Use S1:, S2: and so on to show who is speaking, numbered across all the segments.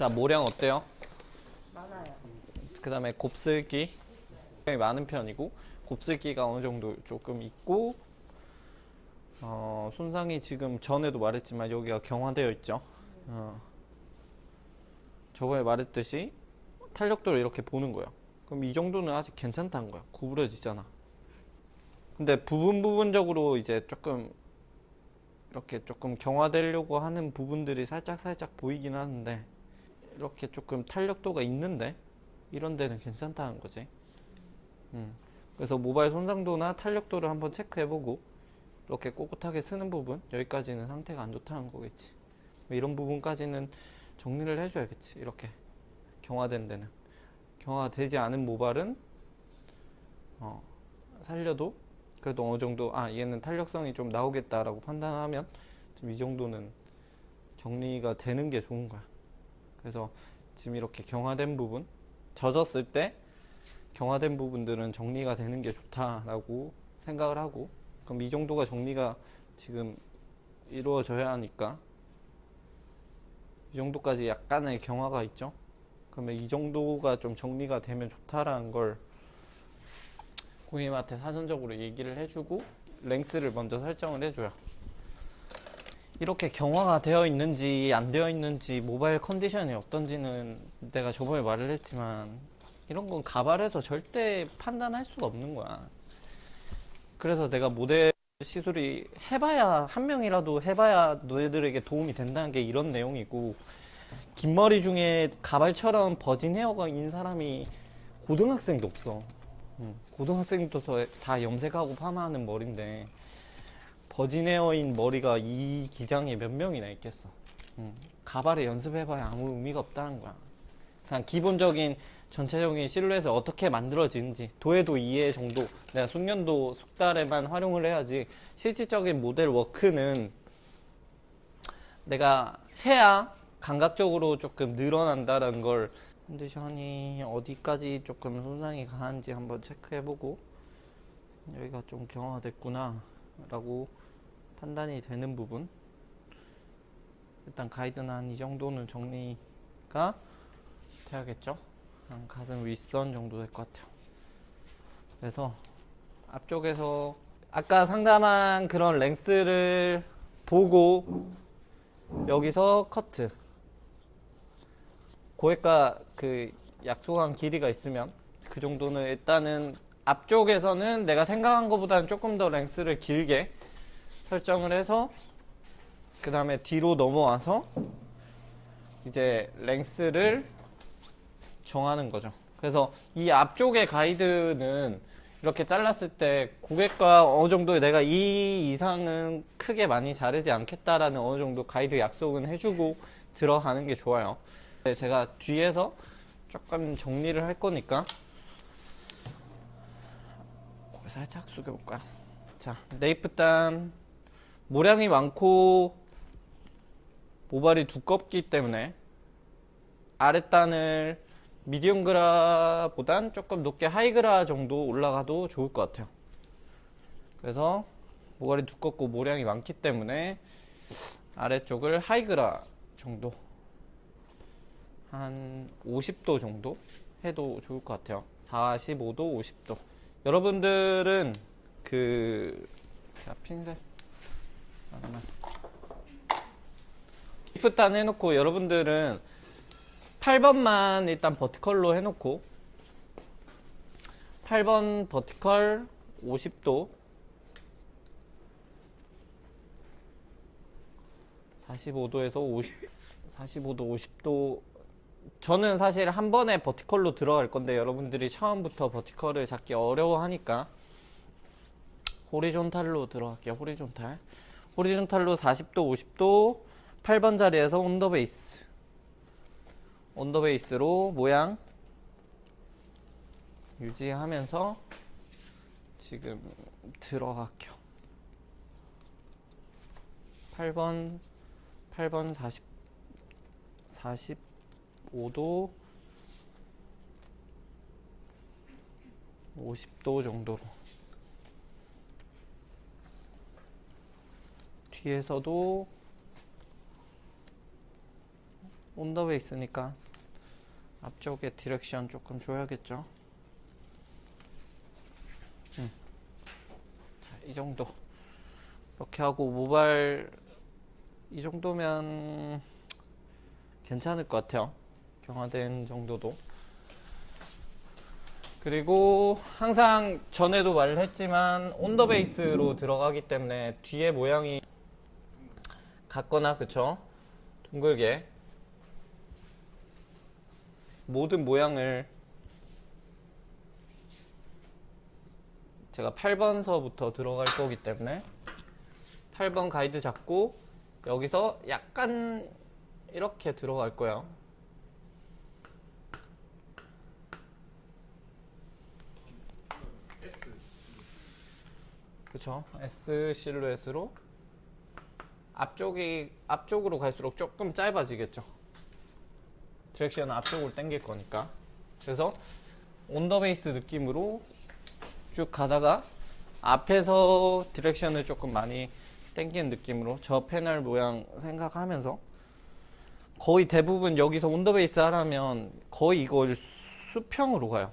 S1: 자, 모량 어때요?
S2: 많아요.
S1: 그 다음에 곱슬기 굉장히 많은 편이고, 곱슬기가 어느 정도 조금 있고, 손상이 지금 전에도 말했지만 여기가 경화되어 있죠. 저번에 말했듯이 탄력도를 이렇게 보는 거야. 그럼 이 정도는 아직 괜찮다는 거야. 구부러지잖아. 근데 부분적으로 이제 조금 이렇게 조금 경화되려고 하는 부분들이 살짝 보이긴 하는데, 이렇게 조금 탄력도가 있는데 이런 데는 괜찮다는 거지. 그래서 모발 손상도나 탄력도를 한번 체크해보고, 이렇게 꼿꼿하게 쓰는 부분, 여기까지는 상태가 안 좋다는 거겠지. 이런 부분까지는 정리를 해줘야겠지. 이렇게 경화된 데는. 경화되지 않은 모발은 살려도 그래도 어느 정도, 얘는 탄력성이 좀 나오겠다라고 판단하면 좀 이 정도는 정리가 되는 게 좋은 거야. 그래서 지금 이렇게 경화된 부분, 젖었을 때 경화된 부분들은 정리가 되는 게 좋다라고 생각을 하고, 그럼 이 정도가 정리가 지금 이루어져야 하니까, 이 정도까지 약간의 경화가 있죠. 그러면 이 정도가 좀 정리가 되면 좋다라는 걸 고객님한테 사전적으로 얘기를 해주고, 랭스를 먼저 설정을 해줘요. 이렇게 경화가 되어 있는지 안 되어 있는지, 모바일 컨디션이 어떤지는 내가 저번에 말을 했지만, 이런 건 가발에서 절대 판단할 수가 없는 거야. 그래서 내가 모델 시술이 해봐야, 한 명이라도 해봐야 너희들에게 도움이 된다는 게 이런 내용이고, 긴 머리 중에 가발처럼 버진 헤어가 있는 사람이 고등학생도 없어. 고등학생도 다 염색하고 파마하는 머리인데, 버진 헤어인 머리가 이 기장에 몇 명이나 있겠어. 가발에 연습해봐야 아무 의미가 없다는 거야. 그냥 기본적인 전체적인 실루엣을 어떻게 만들어지는지 도해도 이해 정도, 내가 숙련도 숙달에만 활용을 해야지, 실질적인 모델 워크는 내가 해야 감각적으로 조금 늘어난다는 걸, 컨디션이 어디까지 조금 손상이 가는지 한번 체크해보고, 여기가 좀 경화됐구나 라고 판단이 되는 부분, 일단 가이드는 한 이 정도는 정리가 돼야겠죠. 한 가슴 윗선 정도 될 것 같아요. 그래서 앞쪽에서 아까 상담한 그런 랭스를 보고, 여기서 커트, 고객과 그 약속한 길이가 있으면 그 정도는 일단은 앞쪽에서는 내가 생각한 것보다는 조금 더 랭스를 길게 설정을 해서, 그 다음에 뒤로 넘어와서 이제 랭스를 정하는 거죠. 그래서 이 앞쪽의 가이드는 이렇게 잘랐을 때 고객과 어느 정도 내가 이 이상은 크게 많이 자르지 않겠다라는 어느 정도 가이드 약속은 해주고 들어가는 게 좋아요. 제가 뒤에서 조금 정리를 할 거니까 고개 살짝 숙여볼까요? 자, 네이프단 모량이 많고 모발이 두껍기 때문에 아랫단을 미디움 그라보단 조금 높게 하이 그라 정도 올라가도 좋을 것 같아요. 그래서 모발이 두껍고 모량이 많기 때문에 아래쪽을 하이 그라 정도, 한 50도 정도 해도 좋을 것 같아요. 45도, 50도. 여러분들은 자, 핀셋 하나만 리프단 해놓고, 여러분들은 8번만 일단 버티컬로 해놓고, 8번 버티컬 50도, 45도에서 45도, 50도. 저는 사실 한 번에 버티컬로 들어갈 건데, 여러분들이 처음부터 버티컬을 잡기 어려워하니까 호리존탈로 들어갈게요. 호리존탈로 40도, 50도, 8번 자리에서 온더베이스로 모양 유지하면서 지금 들어갈게요. 8번 45도, 50도 정도로. 뒤에서도 온더베이스니까 앞쪽에 디렉션 조금 줘야겠죠. 자, 이 정도 이렇게 하고 모발 이 정도면 괜찮을 것 같아요. 경화된 정도도. 그리고 항상 전에도 말을 했지만 온더베이스로 들어가기 때문에 뒤에 모양이 같거나 그쵸? 둥글게 모든 모양을 제가 8번서부터 들어갈 거기 때문에 8번 가이드 잡고 여기서 약간 이렇게 들어갈 거예요. 그쵸? S 실루엣으로 앞쪽으로 갈수록 조금 짧아지겠죠. 디렉션은 앞쪽으로 당길 거니까. 그래서 온더베이스 느낌으로 쭉 가다가 앞에서 디렉션을 조금 많이 당기는 느낌으로 저 패널 모양 생각하면서 거의 대부분 여기서 온더베이스 하려면 거의 이걸 수평으로 가요.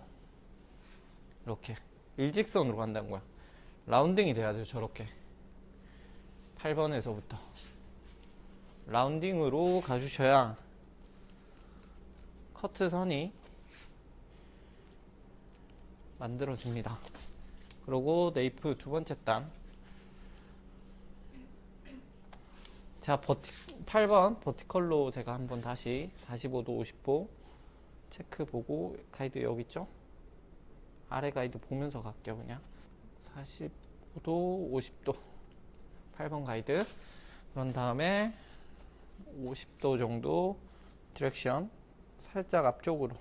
S1: 이렇게 일직선으로 간다는 거야. 라운딩이 돼야 돼요. 저렇게 8번에서부터 라운딩으로 가주셔야 커트선이 만들어집니다. 그리고 네이프 두 번째 단. 자, 8번 버티컬로 제가 한번 다시 45도 50도 체크 보고 가이드 여기 있죠? 아래 가이드 보면서 갈게요. 그냥 45도 50도 8번 가이드. 그런 다음에 50도 정도 디렉션 살짝 앞쪽으로.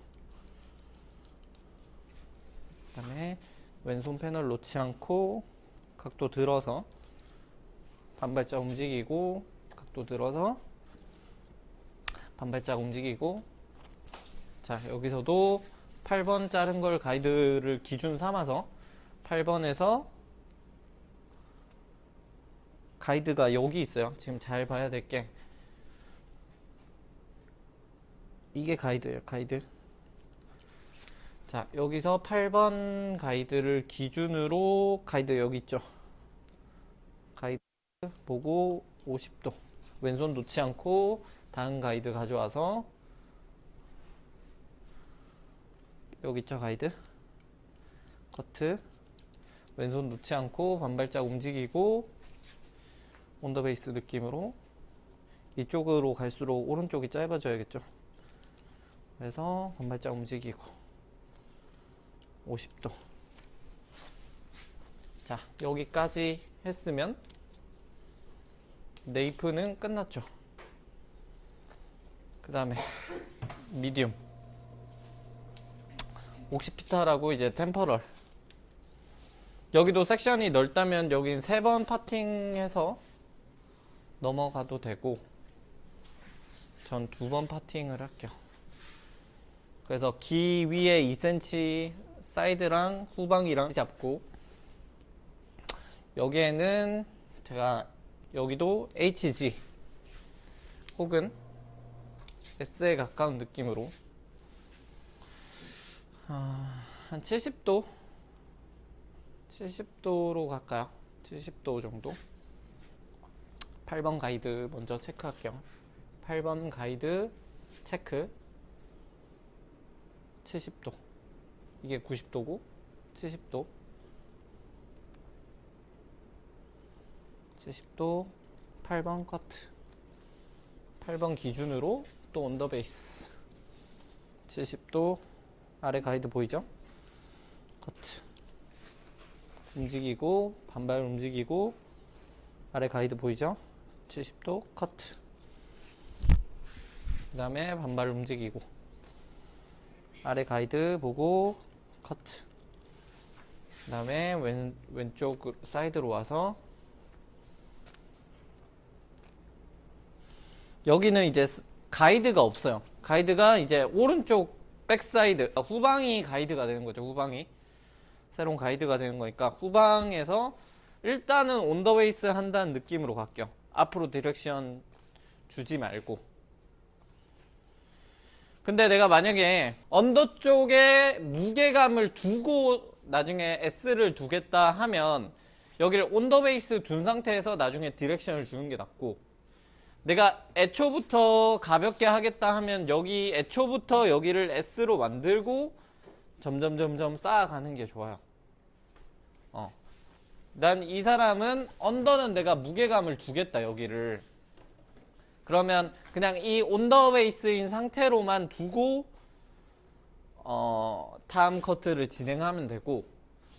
S1: 그 다음에 왼손 패널 놓지 않고 각도 들어서 반발짝 움직이고 각도 들어서 반발짝 움직이고. 자, 여기서도 8번 자른 걸 가이드를 기준 삼아서 8번에서 가이드가 여기 있어요. 지금 잘 봐야 될 게 이게 가이드예요. 가이드. 자, 여기서 8번 가이드를 기준으로 가이드 여기 있죠. 가이드 보고 50도 왼손 놓지 않고 다음 가이드 가져와서 여기 있죠. 가이드 커트 왼손 놓지 않고 반발짝 움직이고 온더베이스 느낌으로 이쪽으로 갈수록 오른쪽이 짧아져야겠죠. 그래서 반발짝 움직이고 50도. 자, 여기까지 했으면 네이프는 끝났죠. 그 다음에 미디움 옥시피타라고 이제 템퍼럴. 여기도 섹션이 넓다면 여긴 3번 파팅해서 넘어가도 되고 전 2번 파팅을 할게요. 그래서 기 위에 2cm 사이드랑 후방이랑 잡고 여기에는 제가 여기도 HG 혹은 S에 가까운 느낌으로 한 70도로 갈까요? 70도 정도. 8번 가이드 먼저 체크할게요. 8번 가이드 체크 70도. 이게 90도고 70도 70도 8번 커트. 8번 기준으로 또 언더베이스 70도 아래 가이드 보이죠? 커트 움직이고 반발 움직이고 아래 가이드 보이죠? 70도 커트. 그 다음에 반발 움직이고 아래 가이드 보고 커트. 그 다음에 왼쪽 사이드로 와서 여기는 이제 가이드가 없어요. 가이드가 이제 오른쪽 백사이드 후방이 가이드가 되는 거죠. 후방이 새로운 가이드가 되는 거니까 후방에서 일단은 온더베이스 한다는 느낌으로 갈게요. 앞으로 디렉션 주지 말고 근데 내가 만약에 언더 쪽에 무게감을 두고 나중에 S를 두겠다 하면 여기를 온더 베이스 둔 상태에서 나중에 디렉션을 주는 게 낫고, 내가 애초부터 가볍게 하겠다 하면 여기 애초부터 여기를 S로 만들고 점점 쌓아가는 게 좋아요. 난 이 사람은 언더는 내가 무게감을 두겠다 여기를. 그러면 그냥 이 온더 베이스인 상태로만 두고 다음 커트를 진행하면 되고,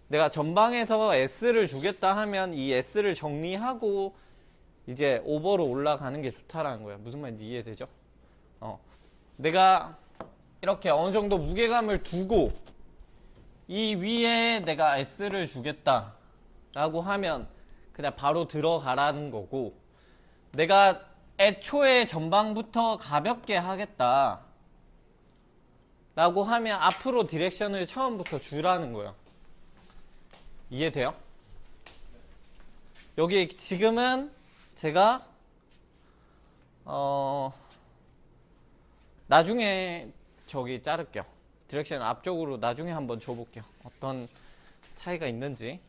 S1: 내가 전방에서 S를 주겠다 하면 이 S를 정리하고 이제 오버로 올라가는 게 좋다라는 거야. 무슨 말인지 이해되죠? 내가 이렇게 어느 정도 무게감을 두고 이 위에 내가 S를 주겠다 라고 하면 그냥 바로 들어가라는 거고, 내가 애초에 전방부터 가볍게 하겠다 라고 하면 앞으로 디렉션을 처음부터 주라는 거예요. 이해돼요? 여기 지금은 제가 나중에 저기 자를게요. 디렉션 앞쪽으로 나중에 한번 줘볼게요. 어떤 차이가 있는지.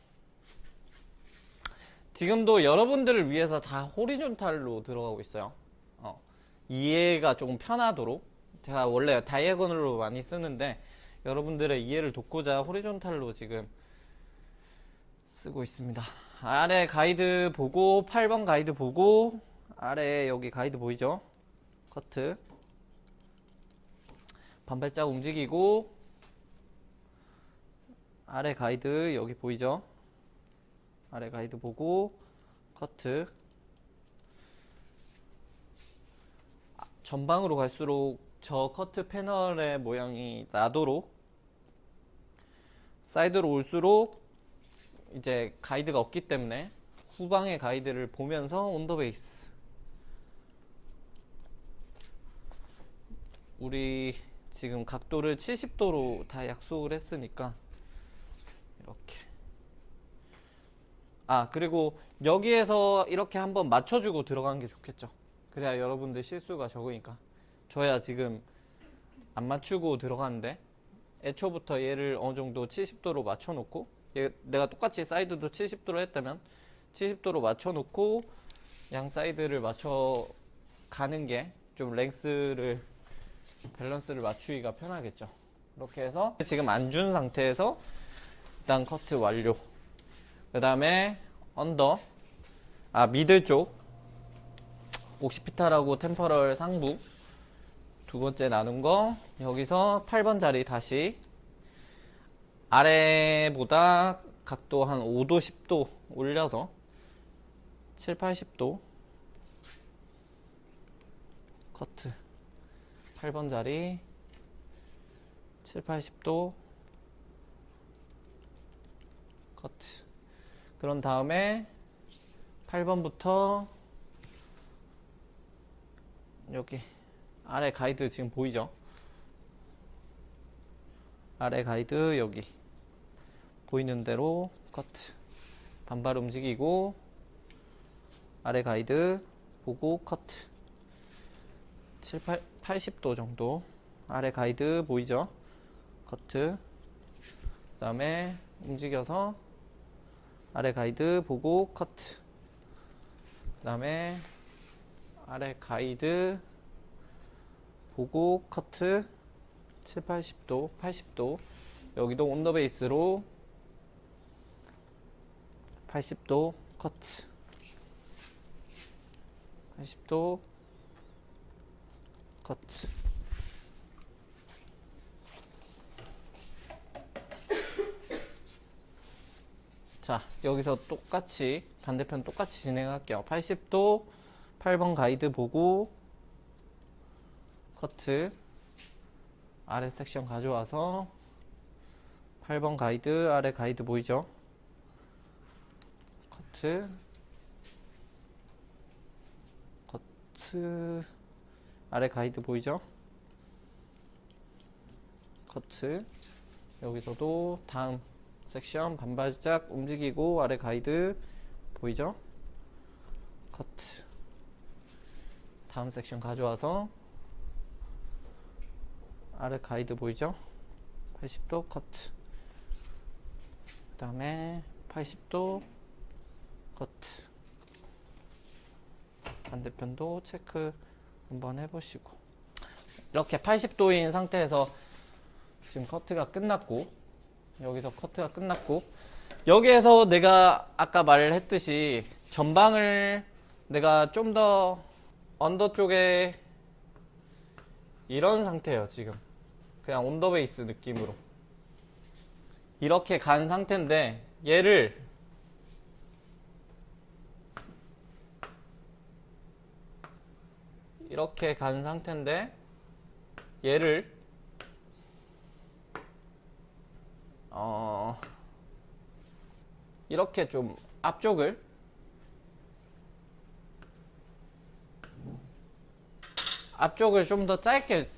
S1: 지금도 여러분들을 위해서 다 호리존탈로 들어가고 있어요. 이해가 조금 편하도록. 제가 원래 다이애고널로 많이 쓰는데 여러분들의 이해를 돕고자 호리존탈로 지금 쓰고 있습니다. 아래 가이드 보고 8번 가이드 보고, 아래 여기 가이드 보이죠? 커트 반발짝 움직이고, 아래 가이드 여기 보이죠? 아래 가이드 보고 커트. 전방으로 갈수록 저 커트 패널의 모양이 나도록, 사이드로 올수록 이제 가이드가 없기 때문에 후방의 가이드를 보면서 온더 베이스. 우리 지금 각도를 70도로 다 약속을 했으니까 이렇게. 그리고 여기에서 이렇게 한번 맞춰주고 들어가는 게 좋겠죠. 그래야 여러분들 실수가 적으니까. 저야 지금 안 맞추고 들어가는데 애초부터 얘를 어느 정도 70도로 맞춰놓고, 내가 똑같이 사이드도 70도로 했다면 70도로 맞춰놓고 양 사이드를 맞춰가는 게 좀 랭스를, 밸런스를 맞추기가 편하겠죠. 그렇게 해서 지금 안 준 상태에서 일단 커트 완료. 그 다음에 언더, 미들 쪽 옥시피탈하고 템퍼럴 상부 두 번째 나눈 거, 여기서 8번 자리 다시 아래보다 각도 한 5도 10도 올려서 7, 80도 커트. 8번 자리 7, 80도 커트. 그런 다음에 8번부터 여기 아래 가이드 지금 보이죠? 아래 가이드 여기 보이는 대로 커트. 반발 움직이고 아래 가이드 보고 커트. 7, 80도 정도 아래 가이드 보이죠? 커트. 그 다음에 움직여서 아래 가이드 보고 커트. 그 다음에 아래 가이드 보고 커트. 7, 80도 80도 여기도 온더 베이스로 80도 커트. 80도 커트. 자, 여기서 똑같이 반대편 똑같이 진행할게요. 80도 8번 가이드 보고 커트. 아래 섹션 가져와서 8번 가이드 아래 가이드 보이죠? 커트. 커트. 아래 가이드 보이죠? 커트. 여기서도 다음 섹션 반발짝 움직이고 아래 가이드 보이죠? 커트. 다음 섹션 가져와서 아래 가이드 보이죠? 80도 커트. 그 다음에 80도 커트. 반대편도 체크 한번 해보시고, 이렇게 80도인 상태에서 지금 커트가 끝났고, 여기서 커트가 끝났고, 여기에서 내가 아까 말을 했듯이 전방을 내가 좀 더 언더 쪽에 이런 상태예요. 지금 그냥 온더베이스 느낌으로 이렇게 간 상태인데, 얘를 이렇게 간 상태인데 얘를 이렇게 좀 앞쪽을 좀 더 짧게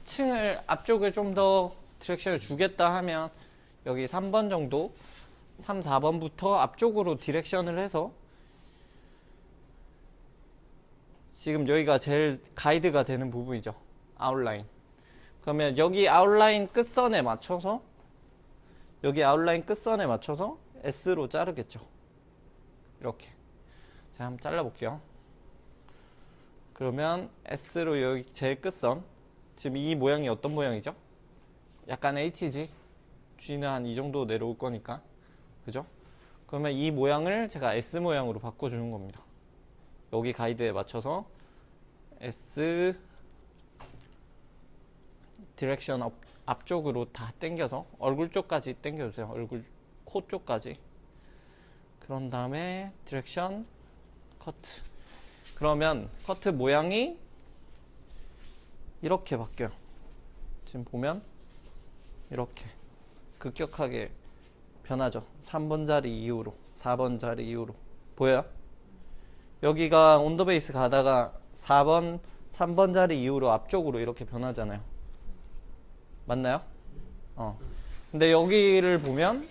S1: 층을 앞쪽을 좀 더 디렉션을 주겠다 하면 여기 3번 정도 3, 4번부터 앞쪽으로 디렉션을 해서, 지금 여기가 제일 가이드가 되는 부분이죠. 아웃라인. 그러면 여기 아웃라인 끝선에 맞춰서, 여기 아웃라인 끝선에 맞춰서 S로 자르겠죠. 이렇게. 자, 한번 잘라볼게요. 그러면 S로 여기 제일 끝선, 지금 이 모양이 어떤 모양이죠? 약간 H지. G는 한 이 정도 내려올 거니까. 그죠? 그러면 이 모양을 제가 S 모양으로 바꿔주는 겁니다. 여기 가이드에 맞춰서 S 디렉션 앞쪽으로 다 당겨서 얼굴 쪽까지 당겨주세요. 얼굴, 코 쪽까지. 그런 다음에 디렉션 커트. 그러면 커트 모양이 이렇게 바뀌어요. 지금 보면 이렇게 급격하게 변하죠. 3번 자리 이후로 4번 자리 이후로 보여요? 여기가 온더베이스 가다가 3번 자리 이후로 앞쪽으로 이렇게 변하잖아요. 맞나요? 근데 여기를 보면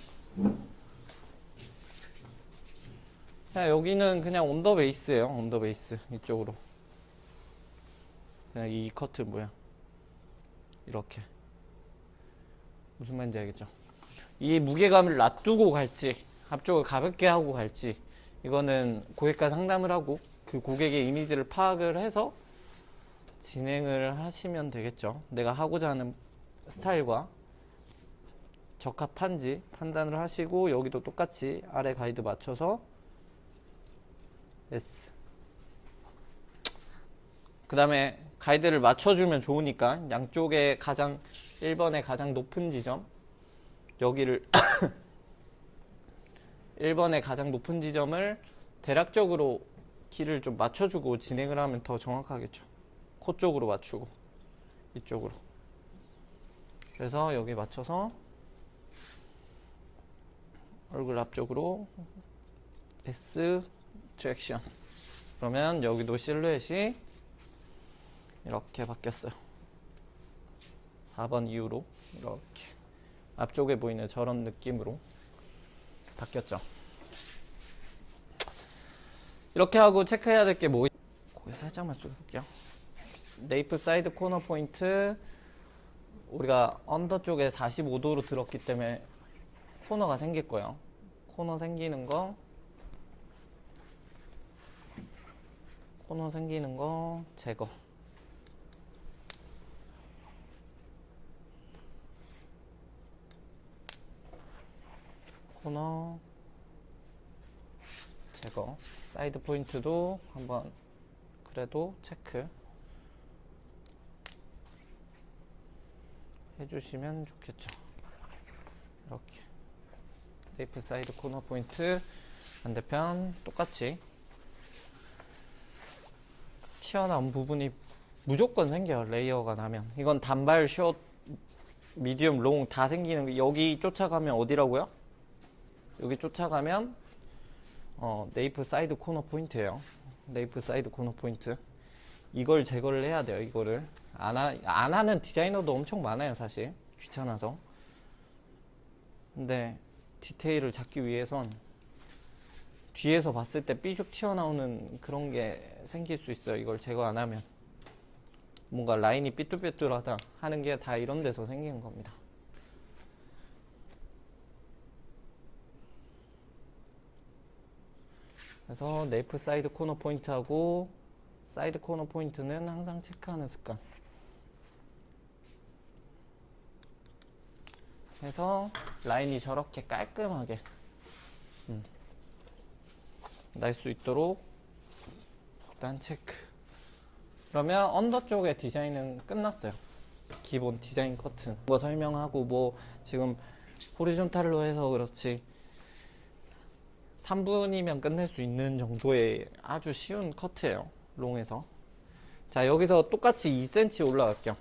S1: 그냥 여기는 그냥 온더베이스예요. 온더베이스 이쪽으로. 그냥 이 커트 모양 이렇게. 무슨 말인지 알겠죠? 이 무게감을 놔두고 갈지 앞쪽을 가볍게 하고 갈지, 이거는 고객과 상담을 하고 그 고객의 이미지를 파악을 해서 진행을 하시면 되겠죠. 내가 하고자 하는 스타일과 적합한지 판단을 하시고, 여기도 똑같이 아래 가이드 맞춰서 S. 그 다음에 가이드를 맞춰주면 좋으니까 양쪽에 가장 1번에 가장 높은 지점, 여기를 1번에 가장 높은 지점을 대략적으로 길을 좀 맞춰주고 진행을 하면 더 정확하겠죠. 코 쪽으로 맞추고 이쪽으로. 그래서 여기 맞춰서 얼굴 앞쪽으로 S 디렉션. 그러면 여기도 실루엣이 이렇게 바뀌었어요. 4번 이후로 이렇게 앞쪽에 보이는 저런 느낌으로 바뀌었죠. 이렇게 하고 체크해야 될 게 뭐, 거기 살짝만 쏠게요. 네이프 사이드 코너 포인트, 우리가 언더 쪽에 45도로 들었기 때문에 코너가 생길 거예요. 코너 생기는 거, 제거. 코너 제거. 사이드 포인트도 한번 그래도 체크 해주시면 좋겠죠. 이렇게 네이프 사이드 코너 포인트, 반대편 똑같이 튀어나온 부분이 무조건 생겨요. 레이어가 나면. 이건 단발, 숏, 미디움, 롱 다 생기는 거. 여기 쫓아가면 어디라고요? 여기 쫓아가면 네이프 사이드 코너 포인트예요. 네이프 사이드 코너 포인트. 이걸 제거를 해야 돼요. 이거를 안 하는 디자이너도 엄청 많아요. 사실 귀찮아서. 근데 디테일을 잡기 위해선 뒤에서 봤을 때 삐죽 튀어나오는 그런 게 생길 수 있어요. 이걸 제거 안 하면. 뭔가 라인이 삐뚤삐뚤하다 하는 게 다 이런 데서 생기는 겁니다. 그래서 네이프 사이드 코너 포인트하고 사이드 코너 포인트는 항상 체크하는 습관. 해서 라인이 저렇게 깔끔하게 날 수 있도록 일단 체크. 그러면 언더 쪽의 디자인은 끝났어요. 기본 디자인 커튼 뭐 설명하고 뭐 지금 호리존탈로 해서 그렇지 3분이면 끝낼 수 있는 정도의 아주 쉬운 커트예요. 롱에서. 자, 여기서 똑같이 2cm 올라갈게요.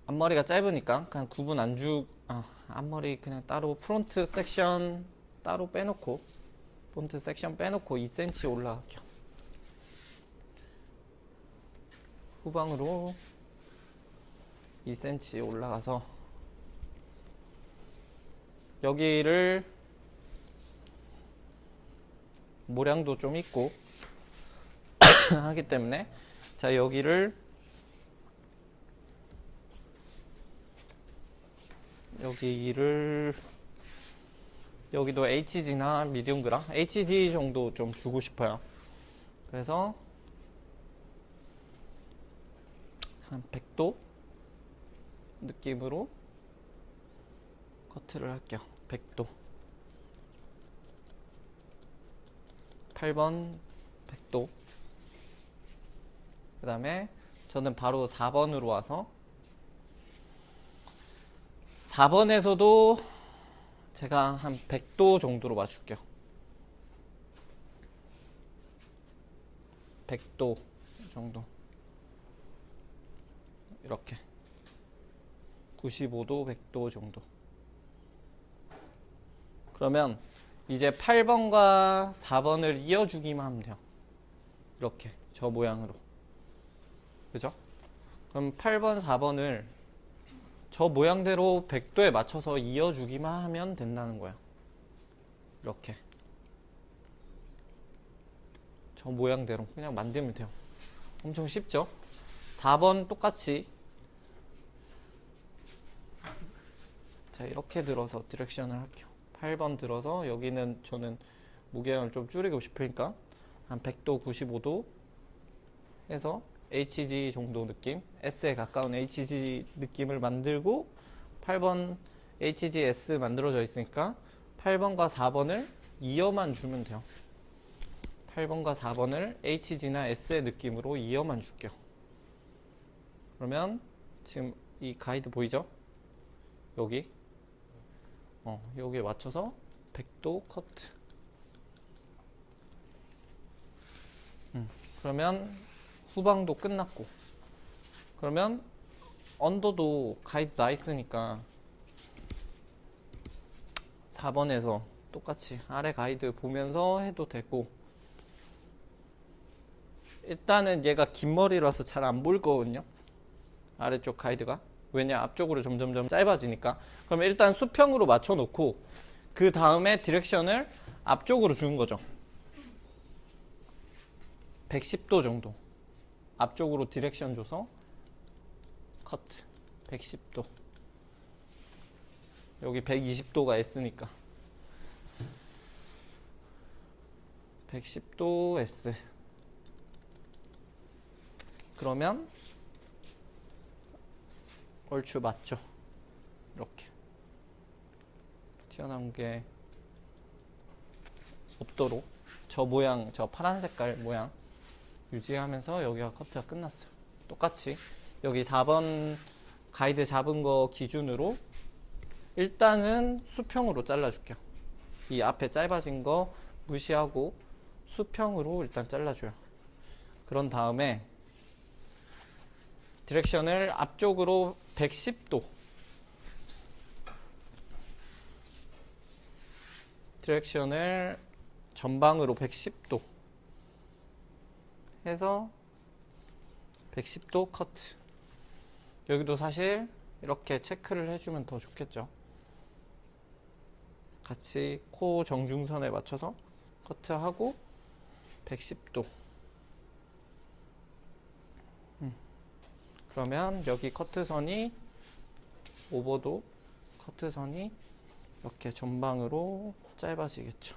S1: 앞머리가 짧으니까 그냥 구분 안 앞머리 그냥 따로 프론트 섹션 따로 빼놓고 프론트 섹션 빼놓고 2cm 올라갈게요. 후방으로 2cm 올라가서 여기를 모량도 좀 있고 하기 때문에 자, 여기를 여기도 HG나 미디움 그라 HG 정도 좀 주고 싶어요. 그래서 한 100도 느낌으로 커트를 할게요. 100도 8번 100도. 그 다음에 저는 바로 4번으로 와서 4번에서도 제가 한 100도 정도로 맞출게요. 100도 정도. 이렇게 95도 100도 정도. 그러면 이제 8번과 4번을 이어주기만 하면 돼요. 이렇게 저 모양으로. 그죠? 그럼 8번 4번을 저 모양대로 100도에 맞춰서 이어주기만 하면 된다는 거야. 이렇게 저 모양대로 그냥 만들면 돼요. 엄청 쉽죠? 4번 똑같이 자, 이렇게 들어서 디렉션을 할게요. 8번 들어서 여기는 저는 무게감을 좀 줄이고 싶으니까 한 100도 95도 해서 HG 정도 느낌, S에 가까운 HG 느낌을 만들고 8번 HG S 만들어져 있으니까 8번과 4번을 이어만 주면 돼요. 8번과 4번을 HG나 S의 느낌으로 이어만 줄게요. 그러면 지금 이 가이드 보이죠? 여기에 맞춰서 100도 커트. 그러면 후방도 끝났고, 그러면 언더도 가이드 나 있으니까 4번에서 똑같이 아래 가이드 보면서 해도 되고, 일단은 얘가 긴 머리라서 잘 안 보일 거거든요. 아래쪽 가이드가. 왜냐, 앞쪽으로 점점점 짧아지니까. 그럼 일단 수평으로 맞춰 놓고 그 다음에 디렉션을 앞쪽으로 주는 거죠. 110도 정도 앞쪽으로 디렉션 줘서 커트. 110도. 여기 120도가 S니까 110도 S. 그러면 얼추 맞죠? 이렇게 튀어나온 게 없도록 저 모양, 저 파란 색깔 모양 유지하면서 여기가 커트가 끝났어요. 똑같이 여기 4번 가이드 잡은 거 기준으로 일단은 수평으로 잘라줄게요. 이 앞에 짧아진 거 무시하고 수평으로 일단 잘라줘요. 그런 다음에 디렉션을 앞쪽으로 110도 디렉션을 전방으로 110도 해서 110도 커트. 여기도 사실 이렇게 체크를 해주면 더 좋겠죠. 같이 코 정중선에 맞춰서 커트하고 110도 그러면 여기 커트선이 오버도 커트선이 이렇게 전방으로 짧아지겠죠.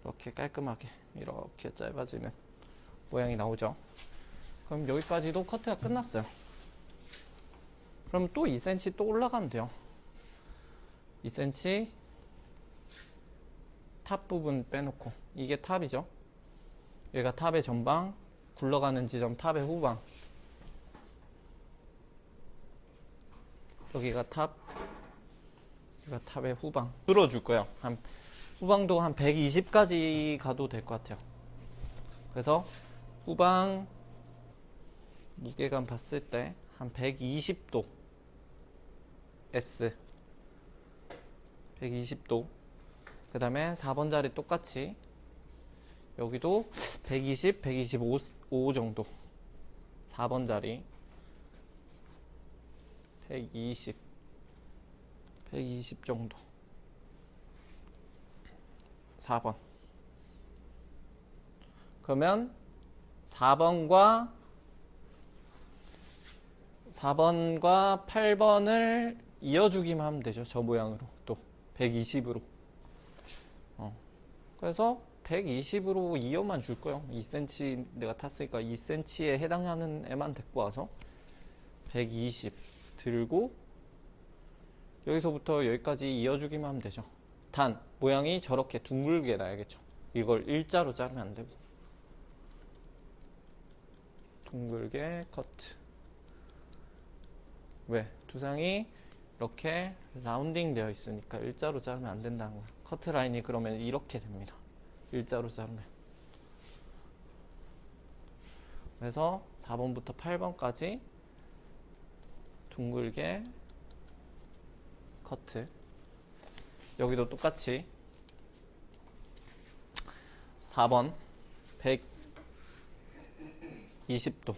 S1: 이렇게 깔끔하게 이렇게 짧아지는 모양이 나오죠. 그럼 여기까지도 커트가 끝났어요. 그럼 또 2cm 또 올라가면 돼요. 2cm 탑 부분 빼놓고, 이게 탑이죠. 여기가 탑의 전방, 굴러가는 지점 탑의 후방, 여기가 탑, 여기가 탑의 후방 들어줄 거예요. 한 후방도 한 120까지 가도 될 것 같아요. 그래서 후방 무게감 봤을 때 한 120도 S 120도, 그 다음에 4번 자리 똑같이 여기도 120, 125 정도, 4번 자리 120 정도, 4번. 그러면 4번과 8번을 이어주기만 하면 되죠. 저 모양으로 또 120으로. 그래서 120으로 이어만 줄 거예요. 2cm 내가 탔으니까 2cm에 해당하는 애만 데리고 와서 120 들고 여기서부터 여기까지 이어주기만 하면 되죠. 단 모양이 저렇게 둥글게 나야겠죠. 이걸 일자로 자르면 안 되고 둥글게 커트. 왜? 두상이 이렇게 라운딩 되어 있으니까 일자로 자르면 안 된다는 거예요. 커트 라인이 그러면 이렇게 됩니다. 일자로 자르면. 그래서 4번부터 8번까지 둥글게 커트. 여기도 똑같이 4번 120도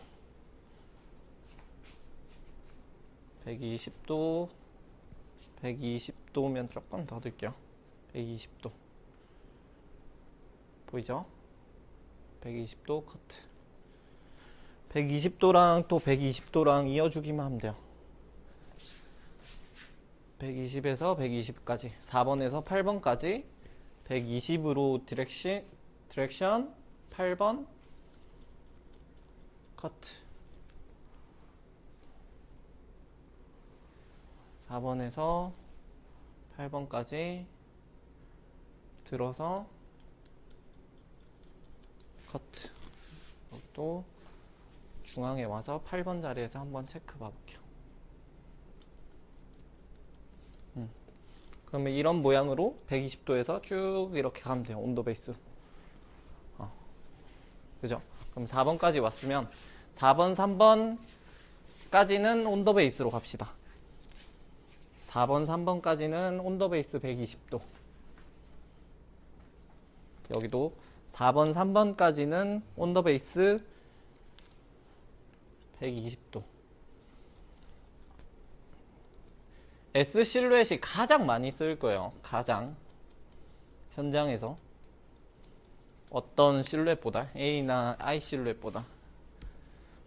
S1: 120도면 조금 더 들게요. 120도 보이죠? 120도 커트. 120도랑 또 120도랑 이어주기만 하면 돼요. 120에서 120까지 4번에서 8번까지 120으로 디렉션 8번 커트. 4번에서 8번까지 들어서 커트. 또 중앙에 와서 8번 자리에서 한번 체크 봐볼게요. 그러면 이런 모양으로 120도에서 쭉 이렇게 가면 돼요. 온도 베이스. 그죠? 그럼 4번까지 왔으면 4번, 3번까지는 온더 베이스로 갑시다. 4번, 3번까지는 온더 베이스 120도. 여기도 4번, 3번까지는 온더 베이스 120도. S 실루엣이 가장 많이 쓸 거예요. 가장 현장에서 어떤 실루엣보다, A나 I 실루엣보다.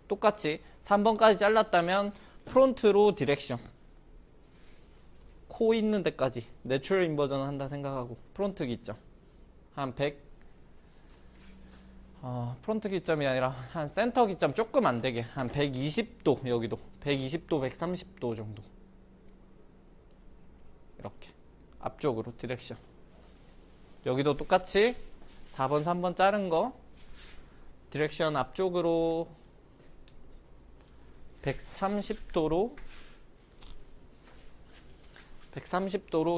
S1: 똑같이 3번까지 잘랐다면 프론트로 디렉션, 코 있는 데까지 내추럴 인버전 한다 생각하고 프론트 기점 한 100, 프론트 기점이 아니라 한 센터 기점 조금 안 되게 한 120도, 여기도 120도, 130도 정도. 이렇게 앞쪽으로 디렉션. 여기도 똑같이 4번, 3번 자른 거 디렉션 앞쪽으로 130도로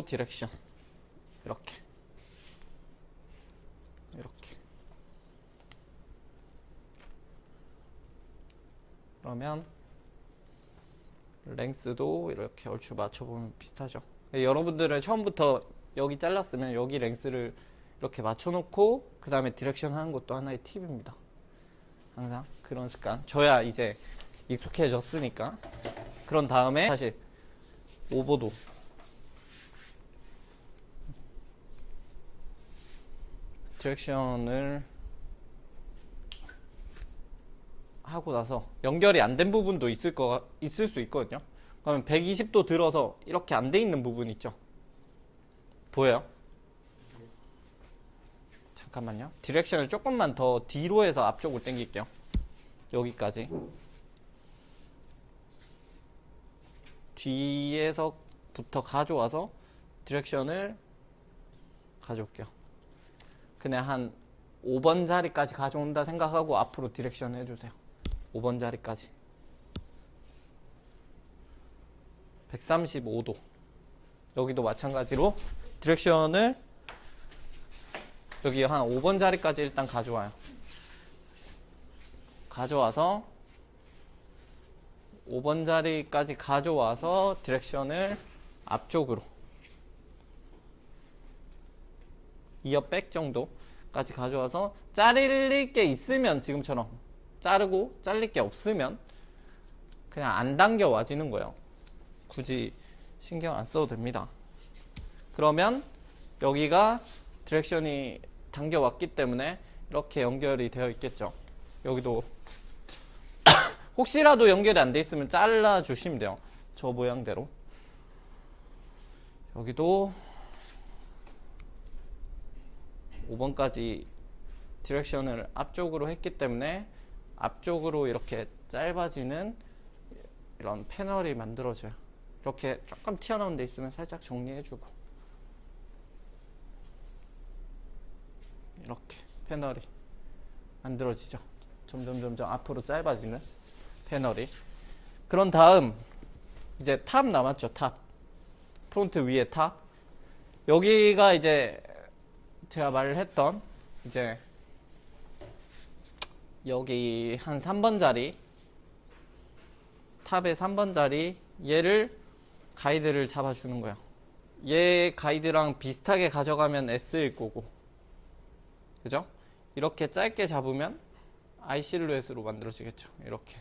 S1: 디렉션. 이렇게 그러면 랭스도 이렇게 얼추 맞춰보면 비슷하죠. 여러분들은 처음부터 여기 잘랐으면 여기 랭스를 이렇게 맞춰놓고 그 다음에 디렉션 하는 것도 하나의 팁입니다. 항상 그런 습관. 저야 이제 익숙해졌으니까. 그런 다음에 사실 오버도 디렉션을 하고 나서 연결이 안 된 부분도 있을 수 있거든요. 그러면 120도 들어서 이렇게 안 돼 있는 부분 있죠. 보여요? 잠깐만요. 디렉션을 조금만 더 뒤로 해서 앞쪽으로 당길게요. 여기까지. 뒤에서부터 가져와서 디렉션을 가져올게요. 그냥 한 5번 자리까지 가져온다 생각하고 앞으로 디렉션 해주세요. 5번 자리까지. 135도. 여기도 마찬가지로 디렉션을 여기 한 5번 자리까지 일단 가져와요. 가져와서 5번 자리까지 가져와서 디렉션을 앞쪽으로 2업 백 정도까지 가져와서 자를 게 있으면 지금처럼 자르고 잘릴 게 없으면 그냥 안 당겨 와지는 거예요. 굳이 신경 안 써도 됩니다. 그러면 여기가 디렉션이 당겨왔기 때문에 이렇게 연결이 되어 있겠죠. 여기도 혹시라도 연결이 안 돼 있으면 잘라 주시면 돼요. 저 모양대로. 여기도 5번까지 디렉션을 앞쪽으로 했기 때문에 앞쪽으로 이렇게 짧아지는 이런 패널이 만들어져요. 이렇게 조금 튀어나온 데 있으면 살짝 정리해주고 이렇게 패널이 만들어지죠. 점점 앞으로 짧아지는 패널이. 그런 다음 이제 탑 남았죠. 탑. 프론트 위에 탑. 여기가 이제 제가 말을 했던 이제 여기 한 3번 자리, 탑의 3번 자리, 얘를 가이드를 잡아주는 거야. 얘 가이드랑 비슷하게 가져가면 S일 거고, 그죠? 이렇게 짧게 잡으면 I 실루엣으로 만들어지겠죠. 이렇게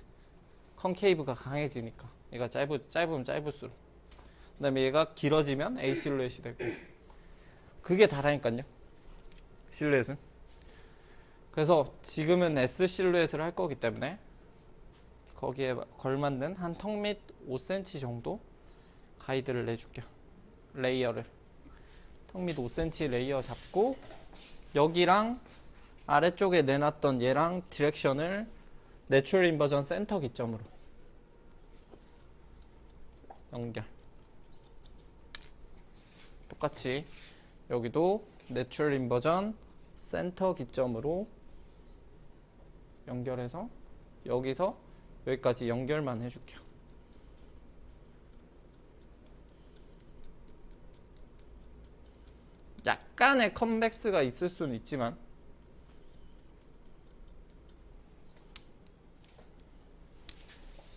S1: 컨케이브가 강해지니까 얘가 짧으면 짧을수록, 그 다음에 얘가 길어지면 A 실루엣이 되고, 그게 다라니까요, 실루엣은. 그래서 지금은 S 실루엣을 할 거기 때문에 거기에 걸맞는 한 턱 밑 5cm 정도 가이드를 내줄게요. 레이어를 턱 밑 5cm 레이어 잡고, 여기랑 아래쪽에 내놨던 얘랑 디렉션을 내추럴 인버전 센터 기점으로 연결. 똑같이 여기도 내추럴 인버전 센터 기점으로 연결해서 여기서 여기까지 연결만 해줄게요. 약간의 컨벡스가 있을 수는 있지만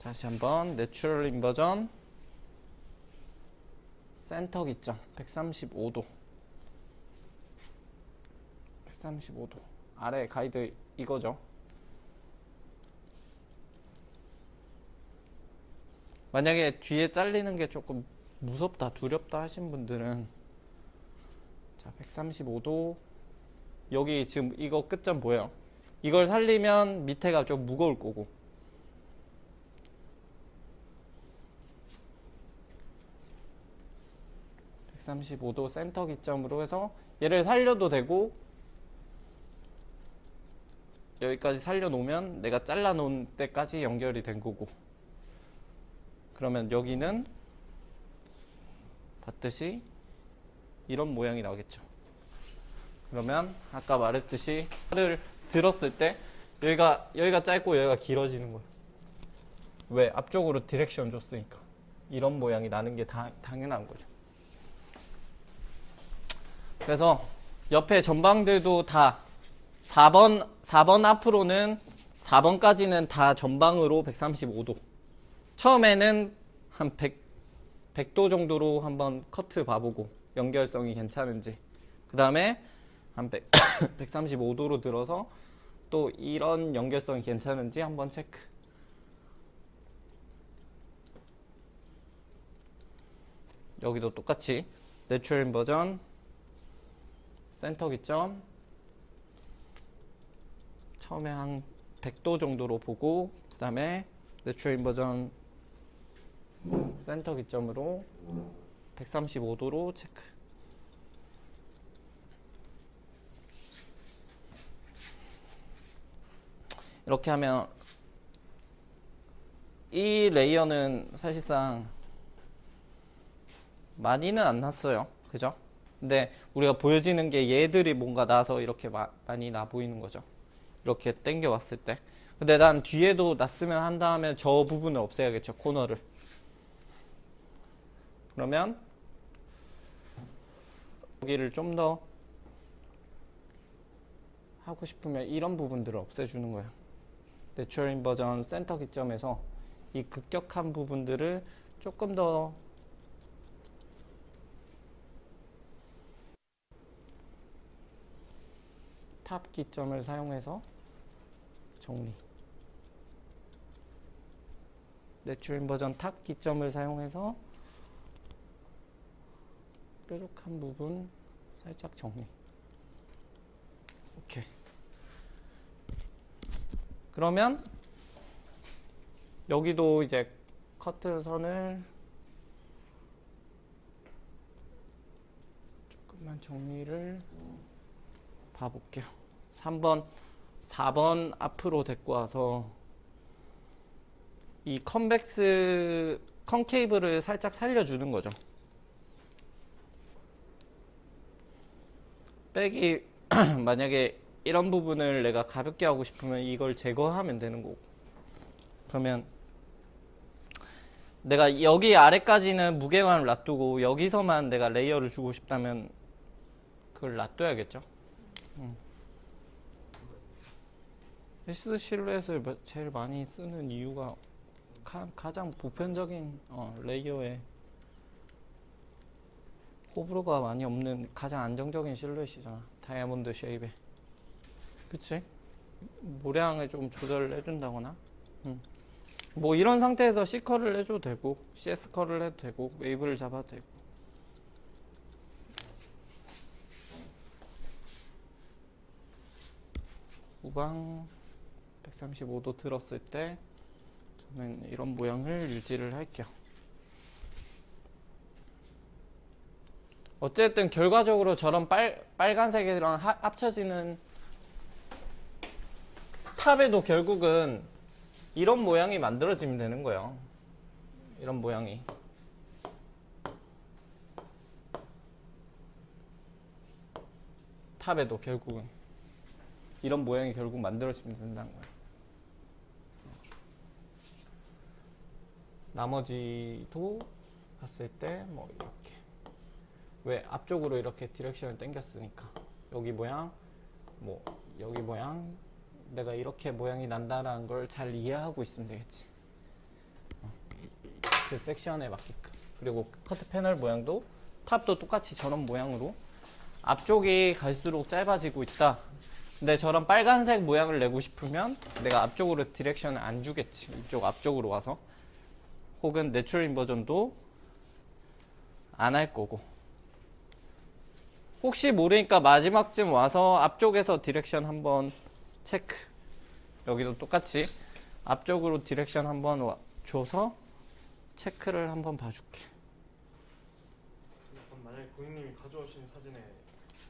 S1: 다시 한번 내추럴 인버전 센터 기점 135도 아래 가이드 이거죠. 만약에 뒤에 잘리는 게 조금 무섭다, 두렵다 하신 분들은 자, 135도 여기 지금 이거 끝점 보여요? 이걸 살리면 밑에가 좀 무거울 거고, (135도) 센터 기점으로 해서 얘를 살려도 되고, 여기까지 살려놓으면 내가 잘라놓은 때까지 연결이 된 거고, 그러면 여기는 봤듯이 이런 모양이 나오겠죠. 그러면 아까 말했듯이 팔을 들었을 때 여기가 짧고 여기가 길어지는 거예요. 왜? 앞쪽으로 디렉션 줬으니까. 이런 모양이 나는 게 당연한 거죠. 그래서 옆에 전방들도 다 4번 앞으로는 4번까지는 다 전방으로 135도. 처음에는 한 100도 정도로 한번 커트 봐보고 연결성이 괜찮은지, 그 다음에 한 135도로 들어서 또 이런 연결성이 괜찮은지 한번 체크. 여기도 똑같이 내추럴 인버전 센터 기점 처음에 한 100도 정도로 보고, 그 다음에 내추럴 인버전 센터 기점으로 135도로 체크. 이렇게 하면 이 레이어는 사실상 많이는 안 났어요. 그죠? 근데 우리가 보여지는 게 얘들이 뭔가 나서 이렇게 많이 나 보이는 거죠. 이렇게 당겨 왔을 때. 근데 난 뒤에도 났으면 한 다음에 저 부분을 없애야겠죠. 코너를. 그러면 여기를 좀 더 하고 싶으면 이런 부분들을 없애주는 거야. 내추럴 인버전 센터 기점에서 이 급격한 부분들을 조금 더 탑 기점을 사용해서 정리. 내추럴 인버전 탑 기점을 사용해서 뾰족한 부분 살짝 정리. 오케이. 그러면 여기도 이제 커트 선을 조금만 정리를 봐볼게요. 3번, 4번 앞으로 데리고 와서 이 컨케이브를 살짝 살려주는 거죠. 백이 만약에 이런 부분을 내가 가볍게 하고 싶으면 이걸 제거하면 되는 거고, 그러면 내가 여기 아래까지는 무게감을 놔두고 여기서만 내가 레이어를 주고 싶다면 그걸 놔둬야겠죠. S 실루엣을 제일 많이 쓰는 이유가 가장 보편적인 레이어에 호불호가 많이 없는 가장 안정적인 실루엣이잖아. 다이아몬드 쉐입에. 그치? 모량을 좀 조절을 해준다거나 뭐 이런 상태에서 C컬을 해줘도 되고 CS 컬을 해도 되고 웨이브를 잡아도 되고. 후방 135도 들었을 때 저는 이런 모양을 유지를 할게요. 어쨌든 결과적으로 저런 빨간색이랑 합쳐지는 탑에도 결국은 이런 모양이 만들어지면 되는 거예요. 이런 모양이. 탑에도 결국은 이런 모양이 결국 만들어지면 된다는 거예요. 나머지도 봤을 때 뭐 이렇게, 왜 앞쪽으로 이렇게 디렉션을 당겼으니까 여기 모양, 뭐 여기 모양, 내가 이렇게 모양이 난다라는 걸 잘 이해하고 있으면 되겠지. 그 섹션에 맞게끔. 그리고 커트 패널 모양도 탑도 똑같이 저런 모양으로 앞쪽이 갈수록 짧아지고 있다. 근데 저런 빨간색 모양을 내고 싶으면 내가 앞쪽으로 디렉션을 안 주겠지. 이쪽 앞쪽으로 와서. 혹은 내추럴 인버전도 안 할 거고. 혹시 모르니까 마지막쯤 와서 앞쪽에서 디렉션 한번 체크. 여기도 똑같이 앞쪽으로 디렉션 한번 줘서 체크를 한번 봐줄게.
S2: 만약에 고객님이 가져오신 사진에